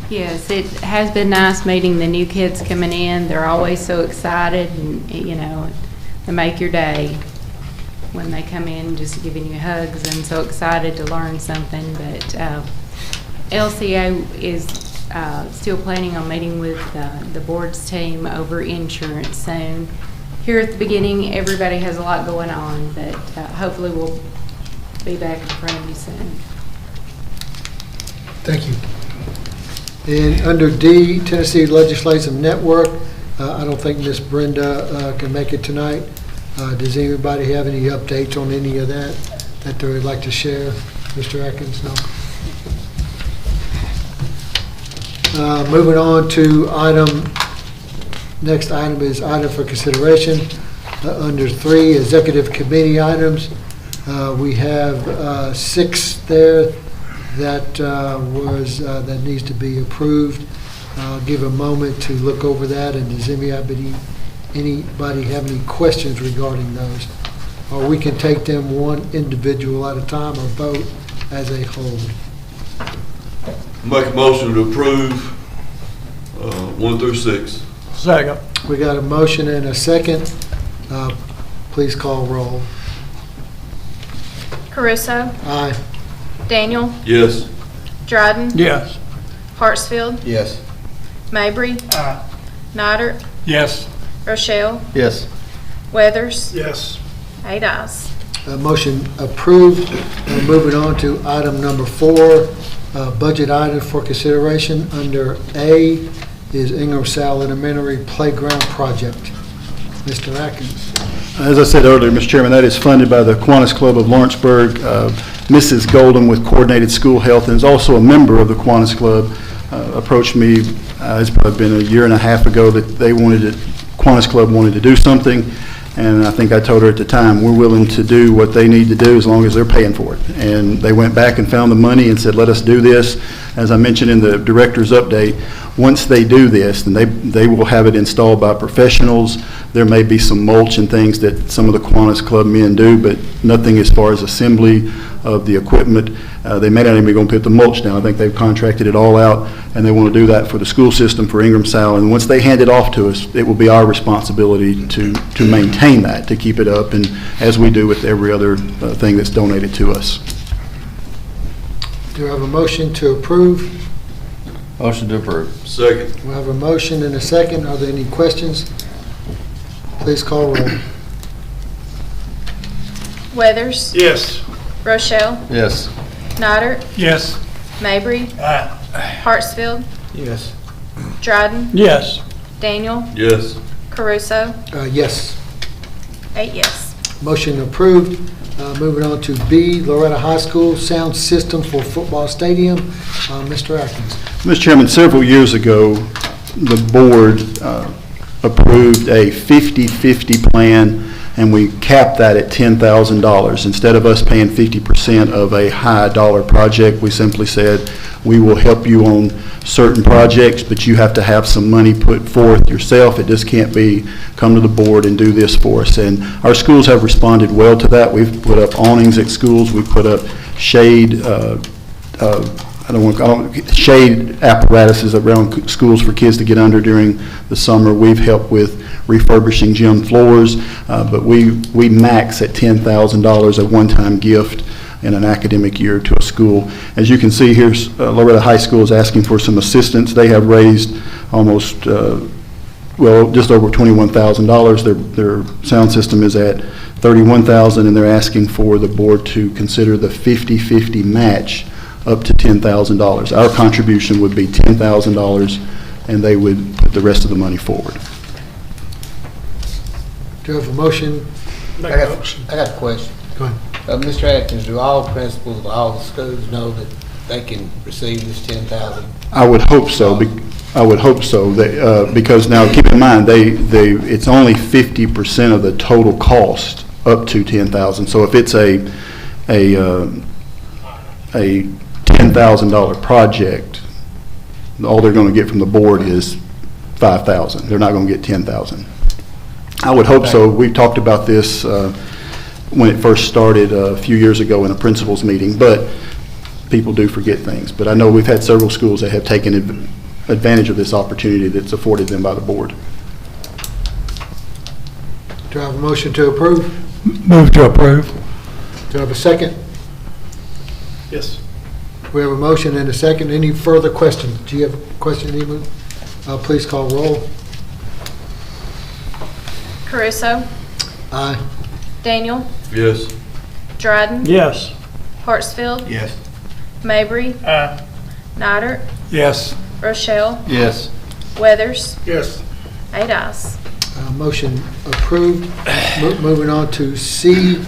Yes, it has been nice meeting the new kids coming in. They're always so excited and, you know, they make your day when they come in, just giving you hugs and so excited to learn something. But LCA is still planning on meeting with the board's team over insurance soon. Here at the beginning, everybody has a lot going on, but hopefully we'll be back in front of you soon. Thank you. And under D, Tennessee Legislative Network, I don't think Ms. Brenda can make it tonight. Does anybody have any updates on any of that they would like to share? Mr. Atkins, no? Moving on to next item is item for consideration. Under 3, executive committee items. We have 6 there that needs to be approved. I'll give a moment to look over that, and does anybody have any questions regarding those? Or we can take them one individual at a time or vote as a whole. Make a motion to approve 1 through 6. Second. We got a motion and a second. Please call roll. Caruso, Aye. Daniel, Yes. Dryden, Yes. Hartsfield, Yes. Mabry, Nodder, Yes. Rochelle, Yes. Weathers, Yes. 8 ayes. Motion approved. Moving on to item number 4, budget item for consideration. Under A is Ingersoll Elementary Playground Project. Mr. Atkins. As I said earlier, Mr. Chairman, that is funded by the Kiwanis Club of Lawrenceburg. Mrs. Golden with Coordinated School Health and is also a member of the Kiwanis Club, approached me, it's probably been a year and a half ago, that Kiwanis Club wanted to do something, and I think I told her at the time, we're willing to do what they need to do as long as they're paying for it. And they went back and found the money and said, let us do this. As I mentioned in the director's update, once they do this, then they will have it installed by professionals. There may be some mulch and things that some of the Kiwanis Club men do, but nothing as far as assembly of the equipment. They may not even be going to put the mulch down. I think they've contracted it all out, and they want to do that for the school system for Ingersoll. And once they hand it off to us, it will be our responsibility to maintain that, to keep it up, and as we do with every other thing that's donated to us. Do I have a motion to approve? Motion to approve. Second. We have a motion and a second. Are there any questions? Please call roll. Weathers, Yes. Rochelle, Yes. Nodder, Yes. Mabry, Aye. Hartsfield, Yes. Dryden, Yes. Daniel, Yes. Caruso, Yes. 8 yes. Motion approved. Moving on to B, Loretta High School Sound System for Football Stadium. Mr. Atkins. Mr. Chairman, several years ago, the board approved a 50-50 plan, and we capped that at $10,000. Instead of us paying 50% of a high-dollar project, we simply said, we will help you on certain projects, but you have to have some money put forth yourself. It just can't be, come to the board and do this for us. And our schools have responded well to that. We've put up awnings at schools. We've put up shade shade apparatuses around schools for kids to get under during the summer. We've helped with refurbishing gym floors, but we max at $10,000 a one-time gift in an academic year to a school. As you can see here, Loretta High School is asking for some assistance. They have raised almost well, just over $21,000. Their sound system is at $31,000, and they're asking for the board to consider the 50-50 match up to $10,000. Our contribution would be $10,000, and they would put the rest of the money forward. Do you have a motion? I got a question. Go ahead. Mr. Atkins, do all principals of all the schools know that they can receive this 10,000? I would hope so. I would hope so. Because now, keep in mind, it's only 50% of the total cost up to $10,000. So if it's a $10,000 project, all they're going to get from the board is $5,000. They're not going to get $10,000. I would hope so. We talked about this when it first started a few years ago in a principals meeting, but people do forget things. But I know we've had several schools that have taken advantage of this opportunity that's afforded them by the board. Do I have a motion to approve? Move to approve. Do I have a second? Yes. We have a motion and a second. Any further questions? Do you have a question, anyone? Please call roll. Caruso, Aye. Daniel, Yes. Dryden, Yes. Hartsfield, Yes. Mabry, Aye. Nidert, Yes. Rochelle, Yes. Weathers, Yes. 8 ayes. Motion approved. Moving on to C,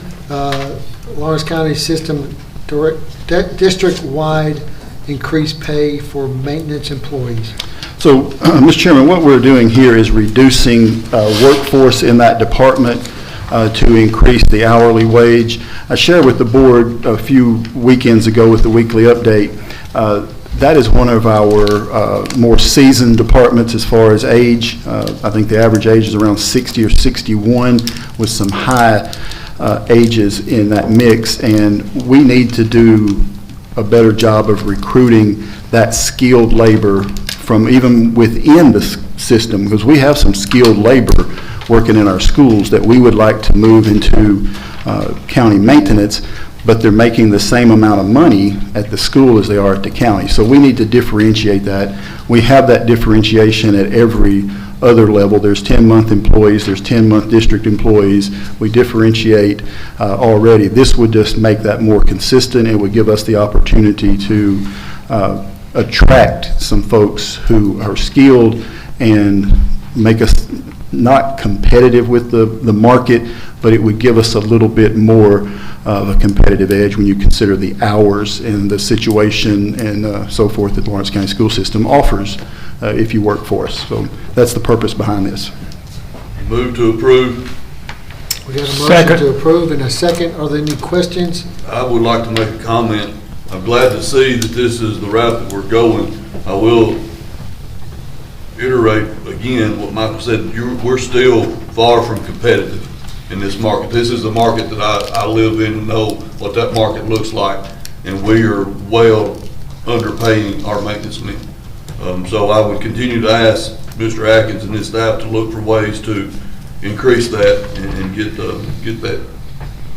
Lawrence County System District-wide increased pay for maintenance employees. So, Mr. Chairman, what we're doing here is reducing workforce in that department to increase the hourly wage. I shared with the board a few weekends ago with the weekly update. That is one of our more seasoned departments as far as age. I think the average age is around 60 or 61 with some high ages in that mix. And we need to do a better job of recruiting that skilled labor from even within the system, because we have some skilled labor working in our schools that we would like to move into county maintenance, but they're making the same amount of money at the school as they are at the county. So we need to differentiate that. We have that differentiation at every other level. There's 10-month employees, there's 10-month district employees. We differentiate already. This would just make that more consistent. It would give us the opportunity to attract some folks who are skilled and make us not competitive with the market, but it would give us a little bit more of a competitive edge when you consider the hours and the situation and so forth that the Lawrence County School System offers if you work for us. So that's the purpose behind this. Move to approve. We got a motion Second. to approve and a second. Are there any questions? I would like to make a comment. I'm glad to see that this is the route that we're going. I will iterate again what Michael said. We're still far from competitive in this market. This is the market that I live in and know what that market looks like, and we are well underpaying our maintenance men. So I would continue to ask Mr. Atkins and his staff to look for ways to increase that and get that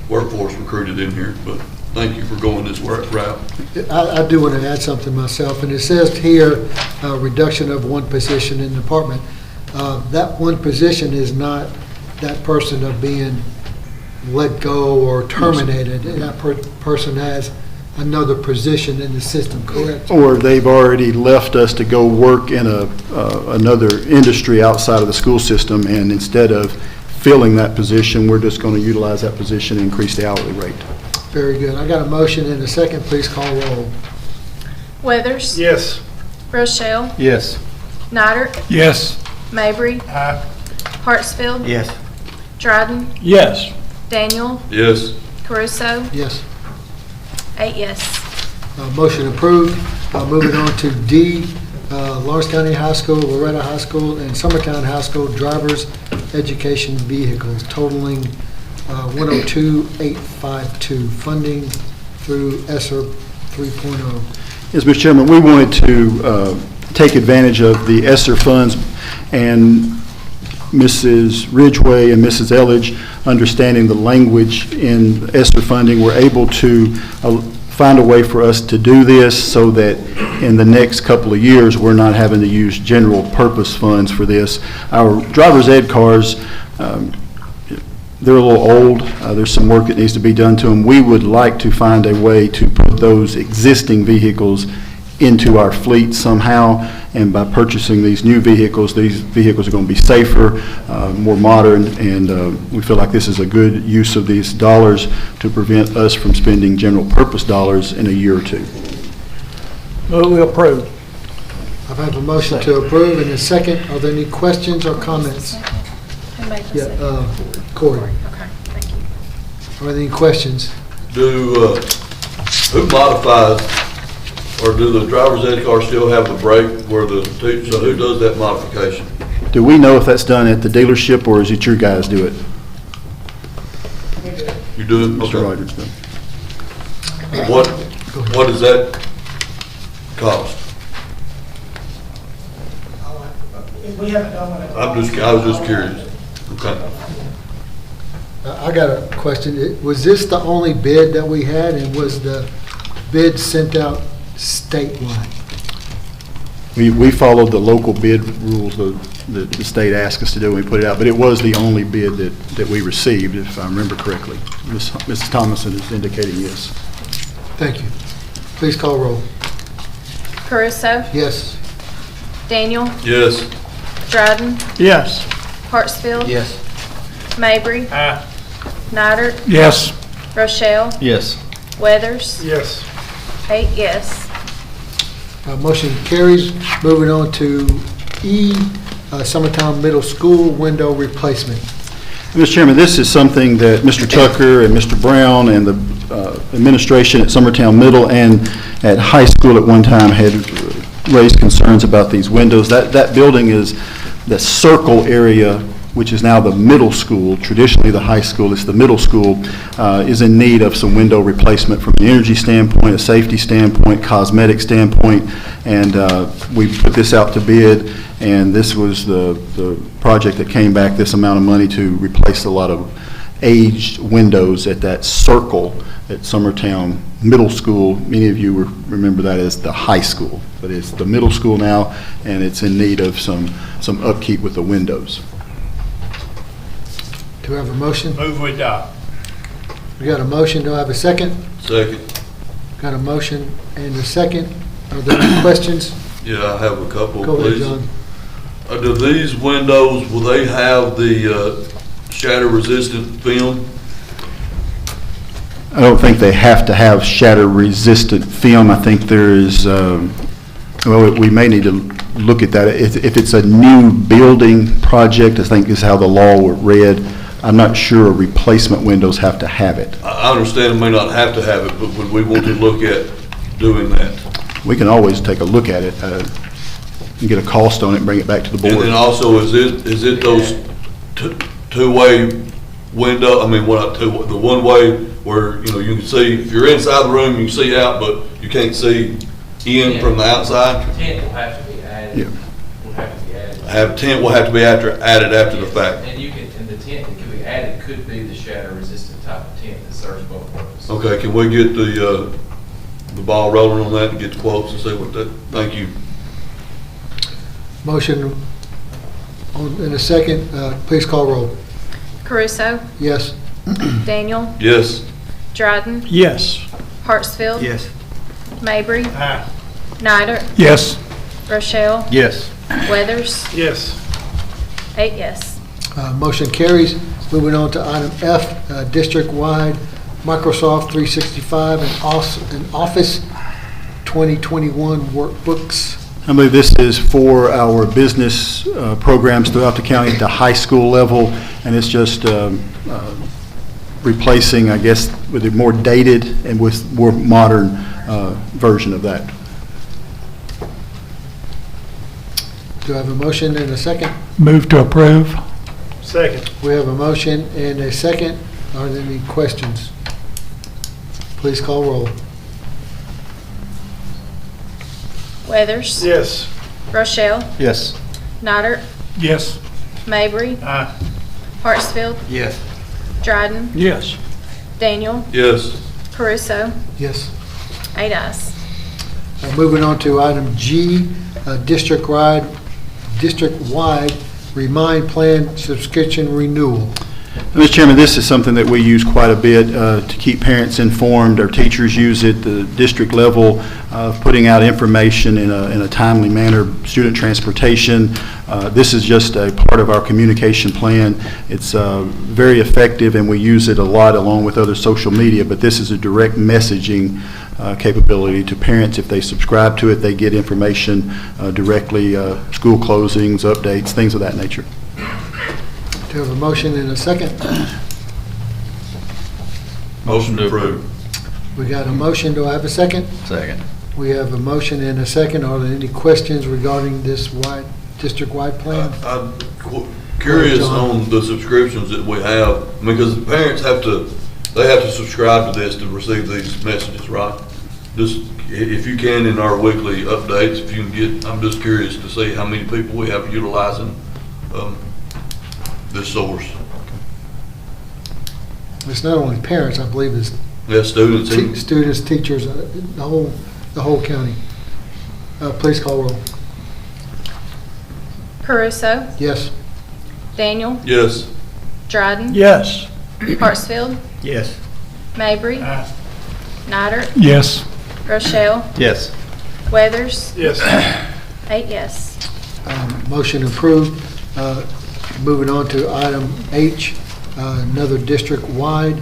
workforce recruited in here. But thank you for going this route. I do want to add something myself, and it says here, reduction of one position in the department. That one position is not that person of being let go or terminated. That person has another position in the system, correct? Or they've already left us to go work in another industry outside of the school system, and instead of filling that position, we're just going to utilize that position and increase the hourly rate. Very good. I got a motion and a second. Please call roll. Weathers, Yes. Rochelle, Yes. Nidert, Yes. Mabry, Aye. Hartsfield, Yes. Dryden, Yes. Daniel, Yes. Caruso, Yes. 8 yes. Motion approved. Moving on to D, Lawrence County High School, Loretta High School, and Summertown High School drivers' education vehicles totaling $102,852, funding through ESSER 3.0. Yes, Mr. Chairman, we wanted to take advantage of the ESSER funds, and Mrs. Ridgway and Mrs. Elledge, understanding the language in ESSER funding, were able to find a way for us to do this so that in the next couple of years, we're not having to use general purpose funds for this. Our driver's ed cars, they're a little old. There's some work that needs to be done to them. We would like to find a way to put those existing vehicles into our fleet somehow, and by purchasing these vehicles are going to be safer, more modern, and we feel like this is a good use of these dollars to prevent us from spending general purpose dollars in a year or two. Move we approve. I have a motion to approve and a second. Are there any questions or comments? Who made the Yeah, second? Corey, Okay, thank you. are there any questions? Who modifies, or do the driver's ed cars still have the brake where so who does that modification? Do we know if that's done at the dealership, or is it your guys do it? You do it? Mr. Okay. Rogers does. What does that cost? We haven't done one. I was just curious. Okay. I got a question. Was this the only bid that we had, and was the bid sent out statewide? We followed the local bid rules that the state asked us to do when we put it out, but it was the only bid that we received, if I remember correctly. Mrs. Thomason is indicating yes. Thank you. Please call roll. Caruso, Yes. Daniel, Yes. Dryden, Yes. Hartsfield. Yes. Mabry, Aye. Nidert, Yes. Rochelle, Yes. Weathers, Yes. 8 yes. Motion carries. Moving on to E, Summertown Middle School window replacement. Mr. Chairman, this is something that Mr. Tucker and Mr. Brown and the administration at Summertown Middle and at high school at one time had raised concerns about these windows. That building is the circle area, which is now the middle school. Traditionally, the high school, it's the middle school, is in need of some window replacement from an energy standpoint, a safety standpoint, cosmetic standpoint, and we put this out to bid, and this was the project that came back this amount of money to replace a lot of aged windows at that circle at Summertown Middle School. Many of you remember that as the high school, but it's the middle school now, and it's in need of some upkeep with the windows. Do we have a motion? Move we adopt. We got a motion. Do I have a second? Second. Got a motion and a second. Are there any questions? Yeah, I have a couple, Go ahead, please. John. Do these windows, will they have the shatter-resistant film? I don't think they have to have shatter-resistant film. I think there is, well, we may need to look at that. If it's a new building project, I think is how the law read. I'm not sure replacement windows have to have it. I understand it may not have to have it, but would we want to look at doing that? We can always take a look at it and get a cost on it and bring it back to the board. And then also, is it those two-way window, I mean, what, the one-way where, you can see, if you're inside the room, you can see out, but you can't see in from the outside? Tent will have to be added. Yeah. Will have to be added. Tent will have to be added after the fact. And the tent that can be added could be the shatter-resistant type of tent that serves both purposes. Okay, can we get the ball rolling on that and get the quotes and see what that, thank you. Motion in a second. Please call roll. Caruso, Yes. Daniel, Yes. Dryden, Yes. Hartsfield. Yes. Mabry, Aye. Nidert, Yes. Rochelle, Yes. Weathers, Yes. 8 yes. Motion carries. Moving on to item F, district-wide Microsoft 365 and Office 2021 workbooks. I believe this is for our business programs throughout the county at the high school level, and it's just replacing, I guess, with a more dated and with more modern version of that. Do I have a motion and a second? Move to approve. Second. We have a motion and a second. Are there any questions? Please call roll. Weathers, Yes. Rochelle, Yes. Nidert, Yes. Mabry, Aye. Hartsfield, Yes. Dryden, Yes. Daniel, Yes. Caruso, Yes. 8 ayes. Moving on to item G, district-wide Remind Plan subscription renewal. Mr. Chairman, this is something that we use quite a bit to keep parents informed. Our teachers use it, the district level, putting out information in a timely manner, student transportation. This is just a part of our communication plan. It's very effective, and we use it a lot along with other social media, but this is a direct messaging capability to parents. If they subscribe to it, they get information directly, school closings, updates, things of that nature. Do you have a motion and a second? Motion to approve. We got a motion. Do I have a second? Second. We have a motion and a second. Are there any questions regarding this district-wide plan? I'm curious on the subscriptions that we have, because the parents have to subscribe to this to receive these messages, right? Just, if you can, in our weekly updates, if you can get, I'm just curious to see how many people we have utilizing this source. It's not only parents, I believe it's Students. students, teachers, the whole county. Please call roll. Caruso, Yes. Daniel, Yes. Dryden, Yes. Hartsfield, Yes. Mabry, Nidert, Yes. Rochelle, Yes. Weathers, Yes. 8 yes. Motion approved. Moving on to item H, another district-wide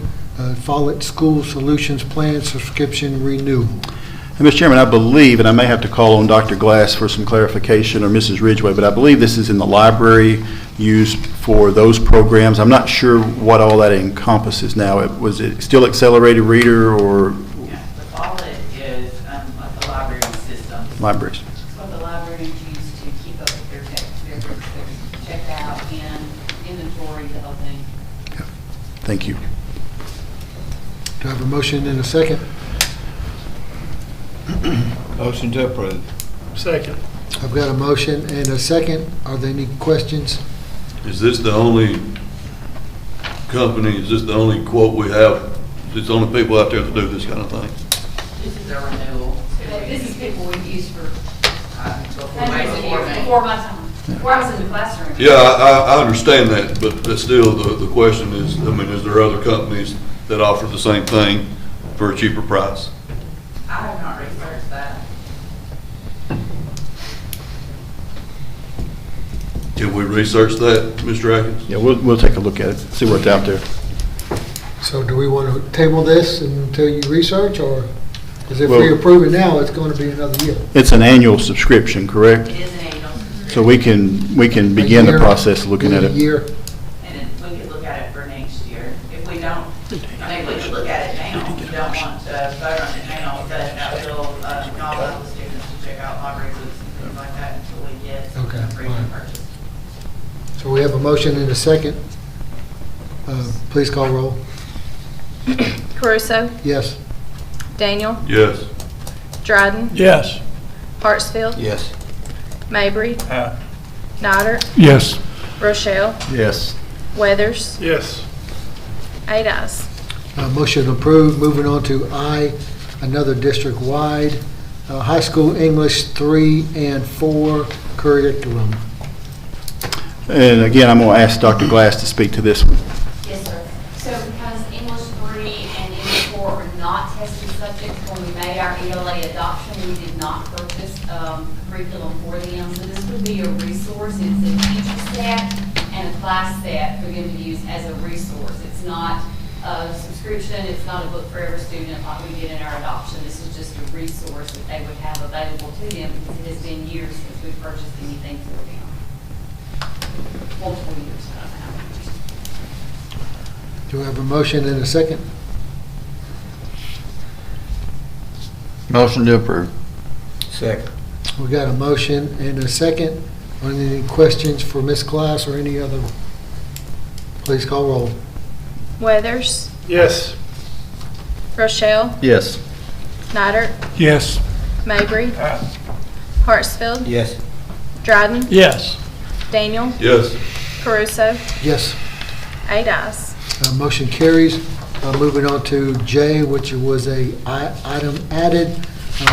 Follett School Solutions Plan subscription renewal. And Mr. Chairman, I believe, and I may have to call on Dr. Glass for some clarification, or Mrs. Ridgway, but I believe this is in the library used for those programs. I'm not sure what all that encompasses now. Was it still accelerated reader or? Yeah, the Follett is like the library system. Libraries. It's what the libraries use to keep up with their checkout and inventory, the whole thing. Okay. Thank you. Do I have a motion and a second? Motion to approve. Second. I've got a motion and a second. Are there any questions? Is this the only company, is this the only quote we have? Is this the only people out there that do this kind of thing? This is a renewal. This is people we've used for, before my time, before I was in the classroom. Yeah, I understand that, but still, the question is, I mean, is there other companies that offer the same thing for a cheaper price? I have not researched that. Can we research that, Mr. Atkins? Yeah, we'll take a look at it, see what's out there. So do we want to table this until you research, or, because if we Well- approve it now, it's going to be another year? It's an annual subscription, correct? It is an annual. So we can begin the year? process of looking at A it. year? And then we could look at it for next year. If we don't, I mean, we could look at it now. If you don't want to vote on it now, but that will not allow the students to check out library books and things like that until we get Okay, free fine. purchase. So we have a motion and a second. Please call roll. Caruso, Yes. Daniel, Yes. Dryden, Yes. Hartsfield, Yes. Mabry, Nidert, Yes. Rochelle, Yes. Weathers, Yes. 8 ayes. Motion approved. Moving on to I, another district-wide high school English 3 and 4 curriculum. And again, I'm going to ask Dr. Glass to speak to this one. Yes, sir. So because English 3 and English 4 are not tested subjects, when we made our ELA adoption, we did not purchase curriculum for them. So this would be a resource. It's a teacher set and a class set for them to use as a resource. It's not a subscription. It's not a book for every student like we did in our adoption. This is just a resource that they would have available to them because it has been years since we've purchased anything for them. Multiple years, I don't know how many years. Do we have a motion and a second? Motion to approve. Second. We got a motion and a second. Are there any questions for Ms. Glass or any other? Please call roll. Weathers, Yes. Rochelle, Yes. Nidert, Yes. Mabry, Hartsfield, Yes. Dryden, Yes. Daniel, Yes. Caruso, Yes. 8 ayes. Motion carries. Moving on to J, which was a item added,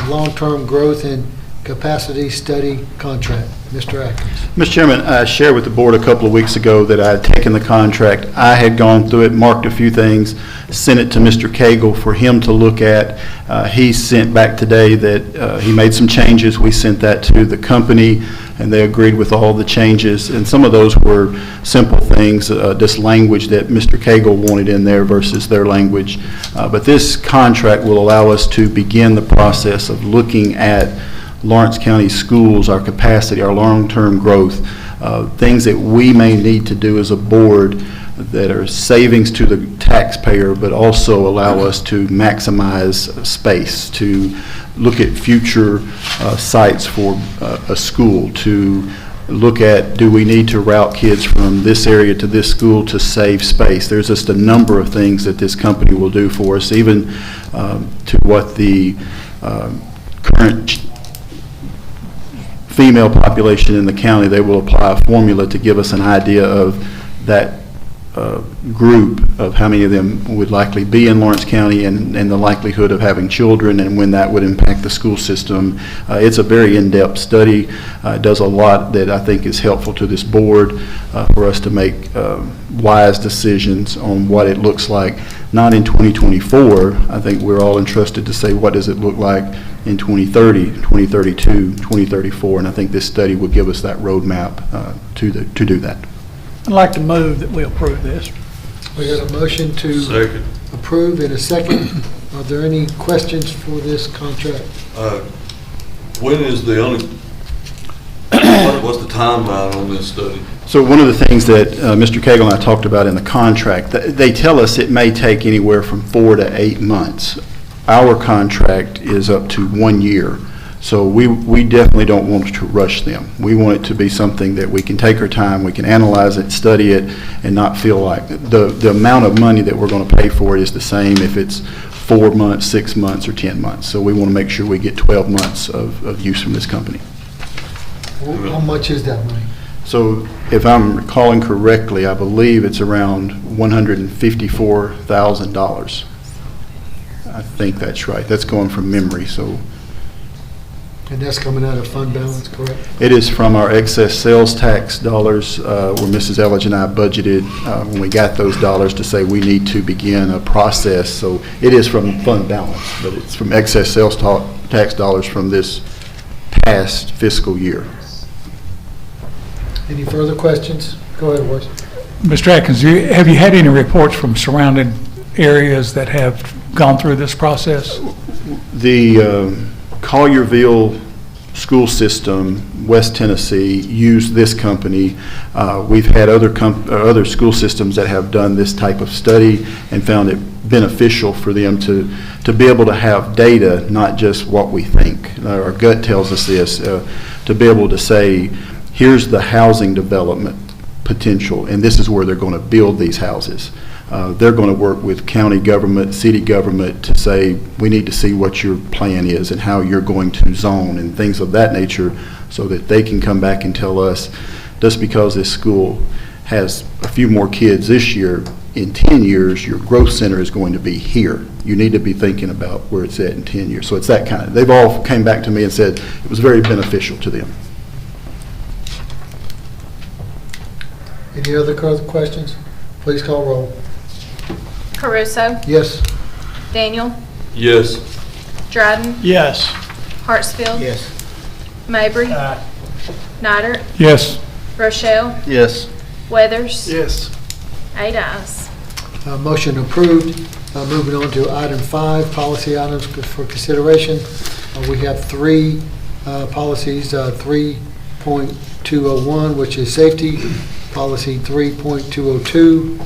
long-term growth and capacity study contract. Mr. Atkins. Mr. Chairman, I shared with the board a couple of weeks ago that I had taken the contract. I had gone through it, marked a few things, sent it to Mr. Cagle for him to look at. He sent back today that he made some changes. We sent that to the company, and they agreed with all the changes. And some of those were simple things, this language that Mr. Cagle wanted in there versus their language. But this contract will allow us to begin the process of looking at Lawrence County schools, our capacity, our long-term growth, things that we may need to do as a board that are savings to the taxpayer, but also allow us to maximize space, to look at future sites for a school, to look at, do we need to route kids from this area to this school to save space? There's just a number of things that this company will do for us, even to what the current female population in the county. They will apply a formula to give us an idea of that group of how many of them would likely be in Lawrence County and the likelihood of having children and when that would impact the school system. It's a very in-depth study. It does a lot that I think is helpful to this board for us to make wise decisions on what it looks like, not in 2024. I think we're all entrusted to say, what does it look like in 2030, 2032, 2034, and I think this study will give us that roadmap to do that. I'd like to move that we approve this. We got a motion to approve in a second. Are there any questions for this contract? When is the only, what's the timeline on this study? So one of the things that Mr. Cagle and I talked about in the contract, they tell us it may take anywhere from 4 to 8 months. Our contract is up to 1 year. So we definitely don't want to rush them. We want it to be something that we can take our time, we can analyze it, study it, and not feel like the amount of money that we're going to pay for it is the same if it's 4 months, 6 months, or 10 months. So we want to make sure we get 12 months of use from this company. How much is that money? So if I'm recalling correctly, I believe it's around $154,000. I think that's right. That's going from memory. So. And that's coming out of fund balance, correct? It is from our excess sales tax dollars where Mrs. Elledge and I budgeted when we got those dollars to say we need to begin a process. So it is from fund balance, but it's from excess sales tax dollars from this past fiscal year. Any further questions? Go ahead, Royce. Mr. Atkins, have you had any reports from surrounding areas that have gone through this process? The Collierville school system, West Tennessee, used this company. We've had other school systems that have done this type of study and found it beneficial for them to be able to have data, not just what we think. Our gut tells us this, to be able to say, here's the housing development potential, and this is where they're going to build these houses. They're going to work with county government, city government to say, we need to see what your plan is and how you're going to zone and things of that nature so that they can come back and tell us, just because this school has a few more kids this year, in 10 years, your growth center is going to be here. You need to be thinking about where it's at in 10 years. So it's that kind of, they've all came back to me and said it was very beneficial to them. Any other questions? Please call roll. Caruso. Yes. Daniel. Yes. Dryden. Yes. Hartsfield. Yes. Mabry. Nidert. Yes. Rochelle. Yes. Weathers. Yes. 8 ayes. Motion approved. Moving on to item 5, policy items for consideration. We have 3 policies, 3.201, which is safety, policy 3.202,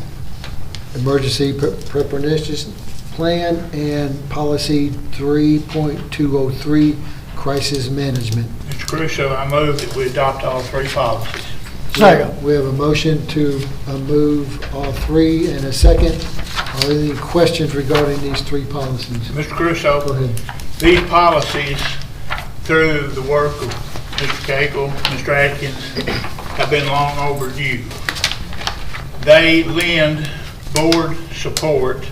emergency preparedness plan, and policy 3.203, crisis management. Mr. Caruso, I move that we adopt all 3 policies. Second. We have a motion to move all 3 and a second. Are there any questions regarding these 3 policies? Mr. Caruso, Go ahead. these policies, through the work of Mr. Cagle, Mr. Atkins, have been long overdue. They lend board support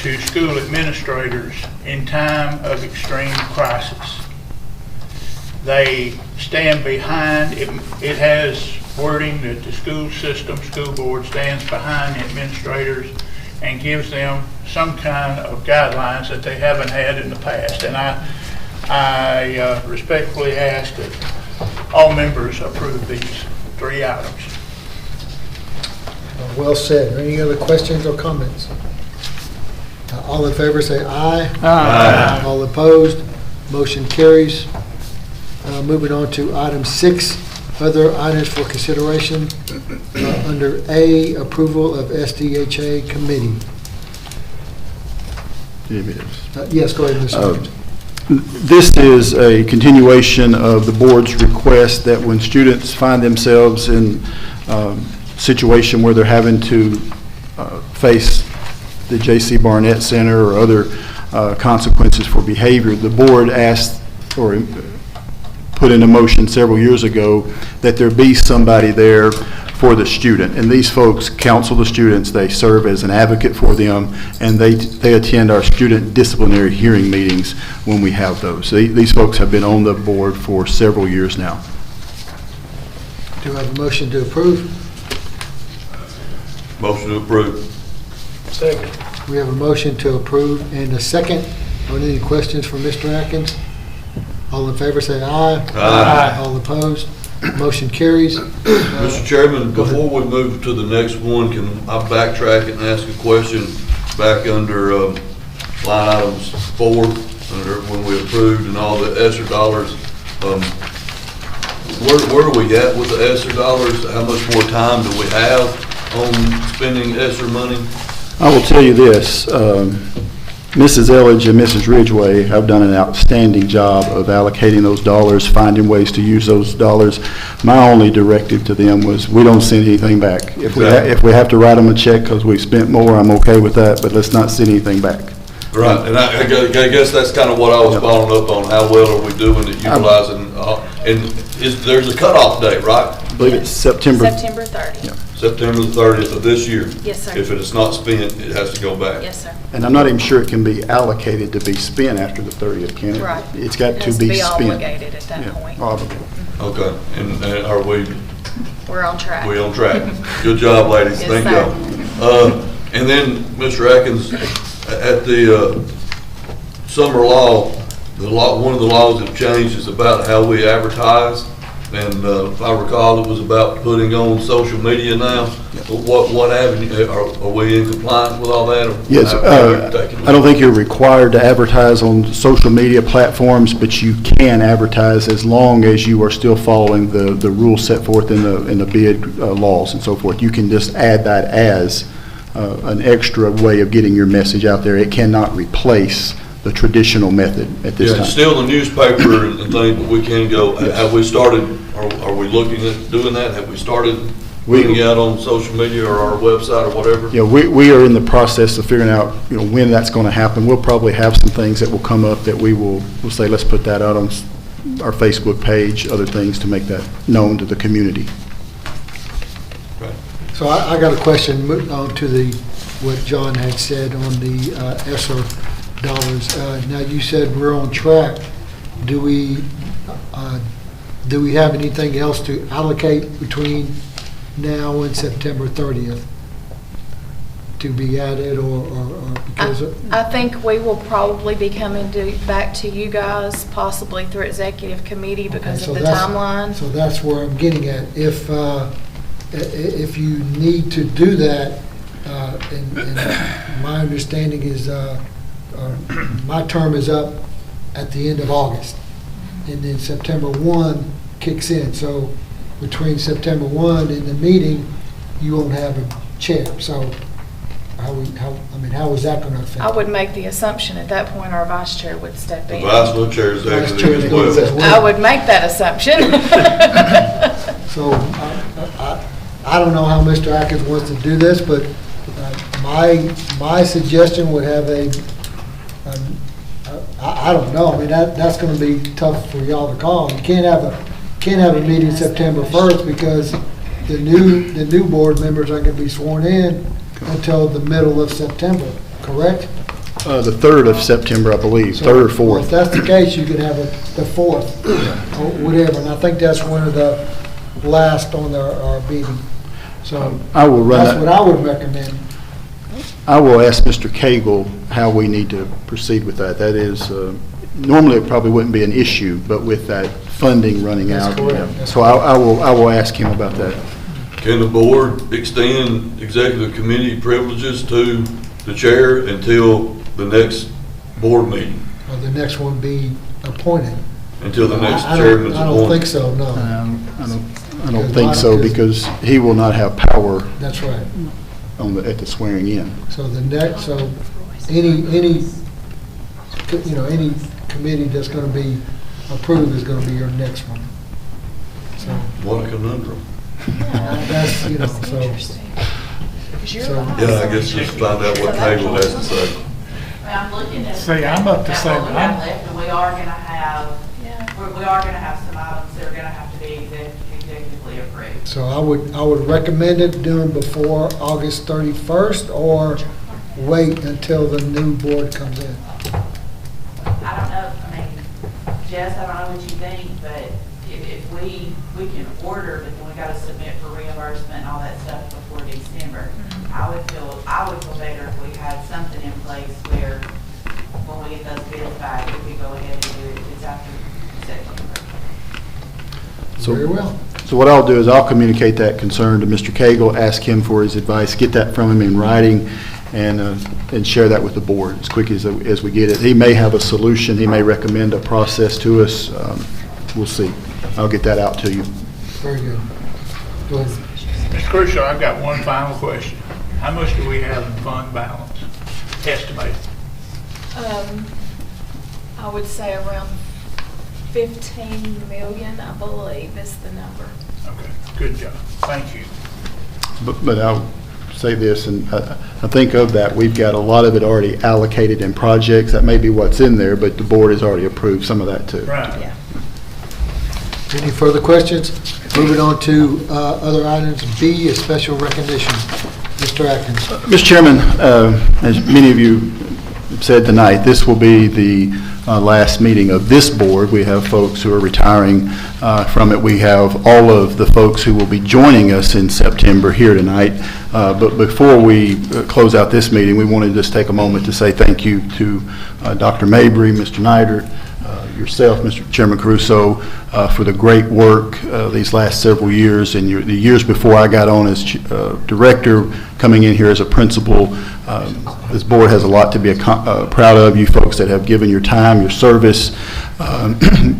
to school administrators in time of extreme crisis. They stand behind, it has wording that the school system, school board stands behind the administrators and gives them some kind of guidelines that they haven't had in the past. And I respectfully ask that all members approve these 3 items. Well said. Any other questions or comments? All in favor say aye. Aye. All opposed, motion carries. Moving on to item 6, other items for consideration. Under A, approval of SDHA committee. Yes, go ahead, Mr. Williams. This is a continuation of the board's request that when students find themselves in a situation where they're having to face the J.C. Barnett Center or other consequences for behavior, the board asked or put into motion several years ago that there be somebody there for the student. And these folks counsel the students, they serve as an advocate for them, and they attend our student disciplinary hearing meetings when we have those. These folks have been on the board for several years now. Do I have a motion to approve? Motion to approve. Second. We have a motion to approve and a second. Are there any questions for Mr. Atkins? All in favor say aye. Aye. All opposed, motion carries. Mr. Chairman, before we move to the next one, can I backtrack and ask a question back under line items 4, under when we approved and all the ESSER dollars? Where are we at with the ESSER dollars? How much more time do we have on spending ESSER money? I will tell you this, Mrs. Elledge and Mrs. Ridgway have done an outstanding job of allocating those dollars, finding ways to use those dollars. My only directive to them was, we don't send anything back. If we have to write them a check because we've spent more, I'm okay with that, but let's not send anything back. Right, and I guess that's kind of what I was following up on. How well are we doing at utilizing, and there's a cutoff date, right? I believe it's September. September 30th. Yeah. September the 30th of this year. Yes, sir. If it is not spent, it has to go back. Yes, sir. And I'm not even sure it can be allocated to be spent after the 30th, can it? Right. It's got It to has be spent. obligated at that point. Obligated. Okay, and are we We're on track. on track? Good job, ladies, Yes, thank sir. y'all. And then, Mr. Atkins, at the summer law, one of the laws that changed is about how we advertise. And if I recall, it was about putting on social media now. What avenue, are we in compliance with all that? Yes, I don't think you're required to advertise on social media platforms, but you can advertise as long as you are still following the rules set forth in the bid laws and so forth. You can just add that as an extra way of getting your message out there. It cannot replace the traditional method at this time. Yeah, still the newspaper and things, but we can go, have we started, are we looking at doing that? Have we started putting it out on social media or our website or whatever? Yeah, we are in the process of figuring out, when that's going to happen. We'll probably have some things that will come up that we'll say, let's put that out on our Facebook page, other things to make that known to the community. Right. So I got a question on to what John had said on the ESSER dollars. Now, you said we're on track. Do we have anything else to allocate between now and September 30th to be added or because I think we will probably be coming back to you guys, possibly through executive committee because of the timeline. So that's where I'm getting at. If you need to do that, and my understanding is my term is up at the end of August, and then September 1 kicks in. So between September 1 and the meeting, you won't have a chair. So how is that going to affect? I would make the assumption at that point our vice chair would step in. The vice chair is actually as well. I would make that assumption. So I don't know how Mr. Atkins wants to do this, but my suggestion would have I don't know. I mean, that's going to be tough for y'all to call. You can't have a meeting September 1st because the new board members aren't going to be sworn in until the middle of September. Correct? The 3rd of September, I believe, So, 3rd or well, If 4th. that's the case, you could have the 4th, or whatever, and I think that's one of the last on our meeting. So I will run that's that. what I would recommend. I will ask Mr. Cagle how we need to proceed with that. That is, normally it probably wouldn't be an issue, but with that funding running That's out. correct. That's So I will ask him about that. Can the board extend executive committee privileges to the chair until the next board meeting? Or the next one be appointed. Until the next I chairman's don't appointed? think so, no. I don't think so, because he will not have power That's right. at the swearing in. So any committee that's gonna be approved is gonna be your next one. So, What a conundrum. that's, so. Yeah, I guess just find out what Cagle has to say. I'm looking at. See, I'm up to at say what we that have left, and we are gonna have, we are gonna have some items that are gonna have to be executively approved. So I would recommend it doing before August 31st, or wait until the new board comes in. I don't know, I mean, Jess, I don't know what you think, but if we can order, but then we gotta submit for reimbursement and all that stuff before December. I would feel better if we had something in place where, when we get those bids back, if we go ahead and do it, it's after September. Very well. So what I'll do is I'll communicate that concern to Mr. Cagle, ask him for his advice, get that from him in writing, and share that with the board as quick as we get it. He may have a solution, he may recommend a process to us. We'll see. I'll get that out to you. Very good. Go ahead. Mr. Crusoe, I've got one final question. How much do we have in fund balance, estimated? I would say around 15 million, I believe, is the number. Okay, good job. Thank you. But I'll say this, and I think of that, we've got a lot of it already allocated in projects. That may be what's in there, but the board has already approved some of that too. Right. Yeah. Any further questions? Moving on to other items. B is special recognition. Mr. Atkins. Mr. Chairman, as many of you have said tonight, this will be the last meeting of this board. We have folks who are retiring from it. We have all of the folks who will be joining us in September here tonight. But before we close out this meeting, we wanted to just take a moment to say thank you to Dr. Mabry, Mr. Neidert, yourself, Mr. Chairman Caruso, for the great work these last several years, and the years before I got on as director, coming in here as a principal. This board has a lot to be proud of. You folks that have given your time, your service,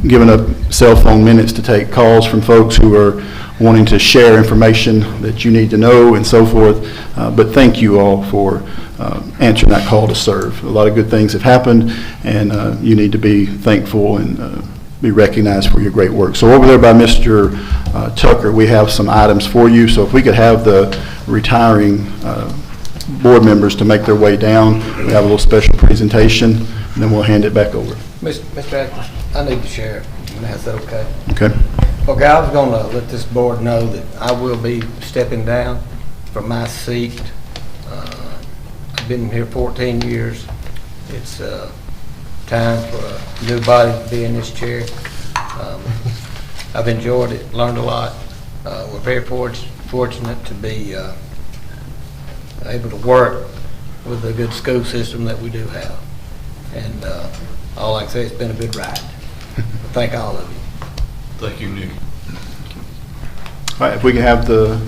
given up cell phone minutes to take calls from folks who are wanting to share information that you need to know and so forth. But thank you all for answering that call to serve. A lot of good things have happened, and you need to be thankful and be recognized for your great work. So over there by Mr. Tucker, we have some items for you. So if we could have the retiring board members to make their way down, we have a little special presentation, and then we'll hand it back over. Mr. Atkins, I need to share, and that's okay. Okay. Okay, I was going to let this board know that I will be stepping down from my seat. I've been here 14 years. It's time for a new body to be in this chair. I've enjoyed it, learned a lot. We're very fortunate to be able to work with the good school system that we do have. And all I can say, it's been a good ride. Thank all of you. Thank you, Nick. All right, if we can have the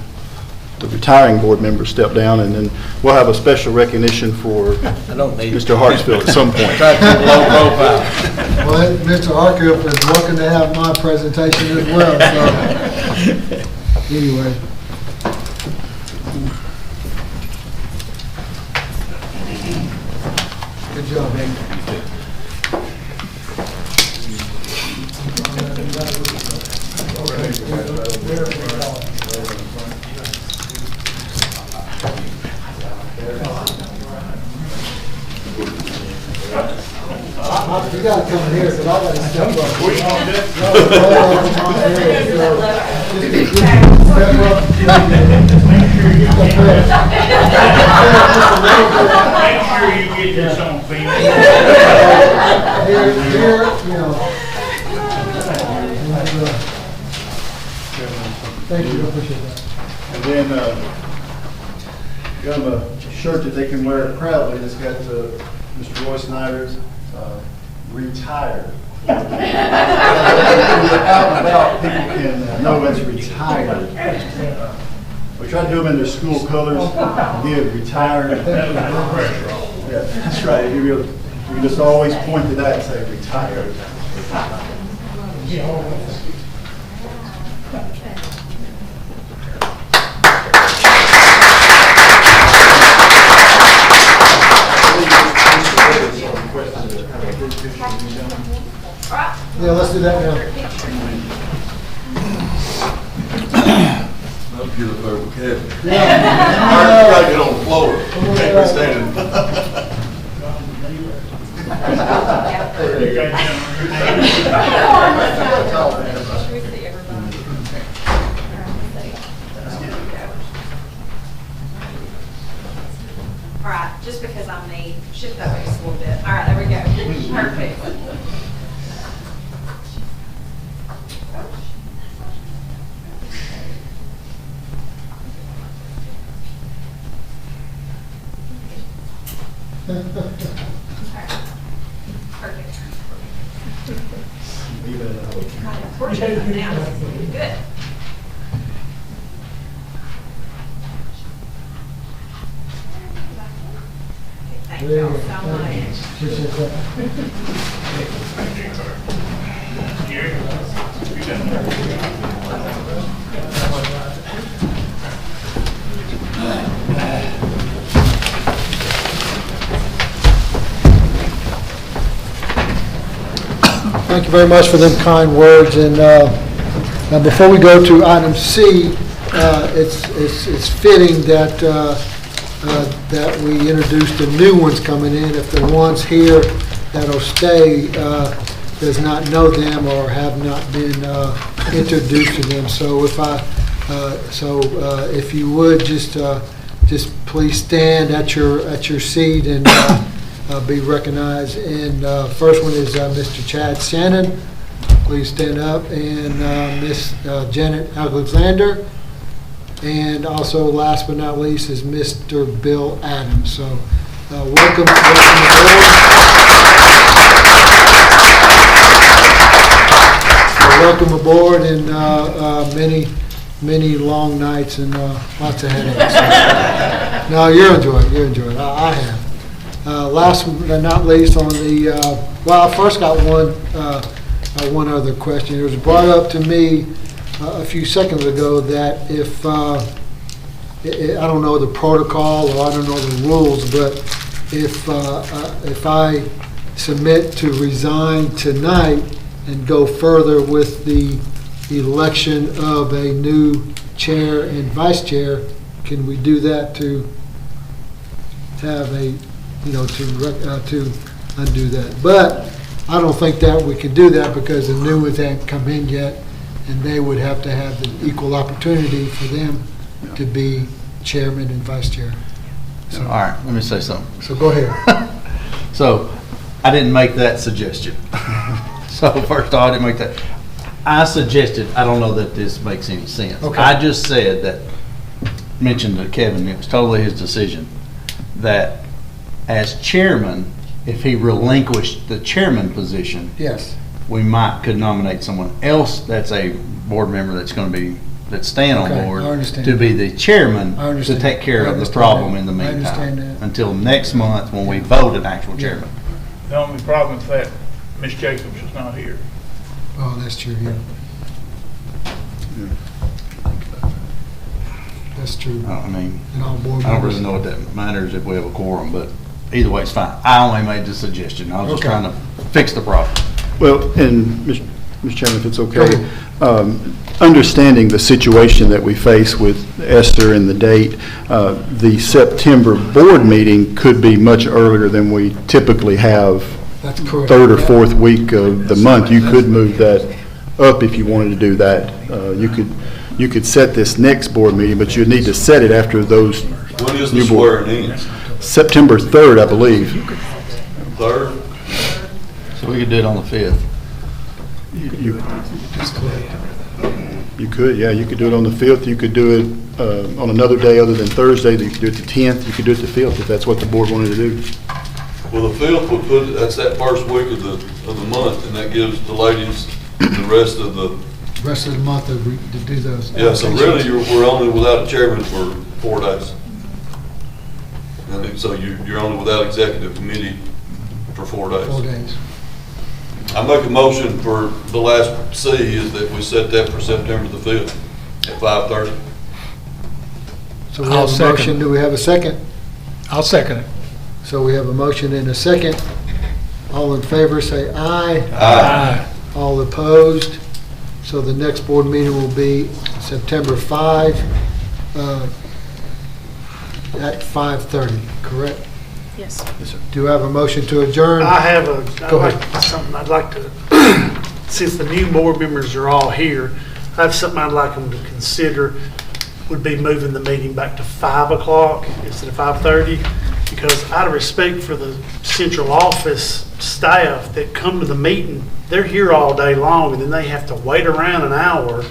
retiring board members step down, and then we'll have a special recognition for Mr. Hartsfield at some point. Try to keep a low profile. Well, Mr. Harkill is welcome to have my presentation as well, so, anyway. Good job, man. You gotta come in here, because I gotta step up. Where you going, Jeff? Make sure you get this on film. Here, you know. Thank you, I appreciate that. And then, got them a shirt that they can wear proudly that's got Mr. Roy Snyder's retired. Out and about, people can know it's retired. We try to do them in their school colors, give retired. Yeah, that's right. You just always point to that and say retired. Yeah, let's do that now. Up here, the purple cabin. Yeah. You gotta get on the floor. Can't be standing. All right, just because I'm me, shift that way just a little bit. All right, there we go. Perfect. Perfect. Now, good. Thank you all so much. Thank you very much for them kind words. And now before we go to item C, it's fitting that that we introduce the new ones coming in. If the ones here that'll stay does not know them or have not been introduced to them. So if you would just please stand at your seat and be recognized. And first one is Mr. Chad Shannon. Please stand up. And Miss Janet Alexander. And also, last but not least, is Mr. Bill Adams. So, welcome aboard, and many long nights and lots of headaches. No, you're enjoying it. I have. Last but not least, on the well, I first got one other question. It was brought up to me a few seconds ago that if I don't know the protocol or I don't know the rules, but if I submit to resign tonight and go further with the election of a new chair and vice chair, can we do that to have a to undo that? But I don't think that we can do that because the new ones haven't come in yet. And they would have to have the equal opportunity for them to be chairman and vice chair. So, all right, let me say something. So go ahead. So I didn't make that suggestion. So first of all, I didn't make that. I suggested, I don't know that this makes any sense. Okay. I just said that, mentioned to Kevin, it was totally his decision, that as chairman, if he relinquished the chairman position, Yes. we could nominate someone else that's a board member that's going to be, that's staying on Okay, board I understand. to be the chairman I to understand. take care I of the understand problem that. in the I understand meantime, that. until next month when we vote an actual chairman. The only problem with that, Ms. Jacobs is not here. Oh, that's true, yeah. That's true. I mean, And all board I don't members. really know what that matters if we have a quorum, but either way, it's fine. I only made the suggestion. I was just Okay. trying to fix the problem. Well, and Mr. Chairman, if it's Go okay, understanding the situation that we face with Esther and the date, the September board meeting could be much earlier than we typically have That's correct. third or fourth week of the month, you could move that up if you wanted to do that. You could set this next board meeting, but you'd need to set it after those. When is the new board- swearing in? September 3rd, I believe. Third? So we could do it on the 5th. You could, yeah, you could do it on the 5th, you could do it on another day other than Thursday, you could do it the 10th, you could do it the 5th, if that's what the board wanted to do. Well, the 5th would put, that's that first week of the month, and that gives the ladies the rest of the, Rest of the month to do those. yeah, so really, we're only without a chairman for 4 days. And so you're only without executive committee for 4 days. 4 days. I make a motion for the last C is that we set that for September the 5th at 5:30. So we I'll have a second. motion, do we have a second? I'll second it. So we have a motion and a second. All in favor, say aye. Aye. All opposed. So the next board meeting will be September 5 at 5:30, correct? Yes. Do I have a motion to adjourn? I have Go ahead. something I'd like to, since the new board members are all here, I have something I'd like them to consider, would be moving the meeting back to 5 o'clock instead of 5:30, because out of respect for the central office staff that come to the meeting, they're here all day long, and then they have to wait around an hour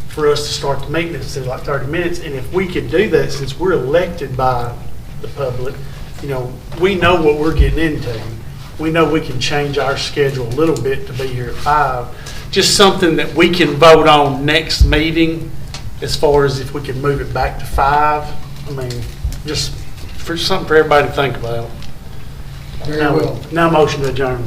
for us to start the meeting instead of like 30 minutes, and if we could do that, since we're elected by the public, you know, we know what we're getting into. We know we can change our schedule a little bit to be here at 5. Just something that we can vote on next meeting, as far as if we can move it back to 5. I mean, just for something for everybody to think about. Very well. Now motion to adjourn.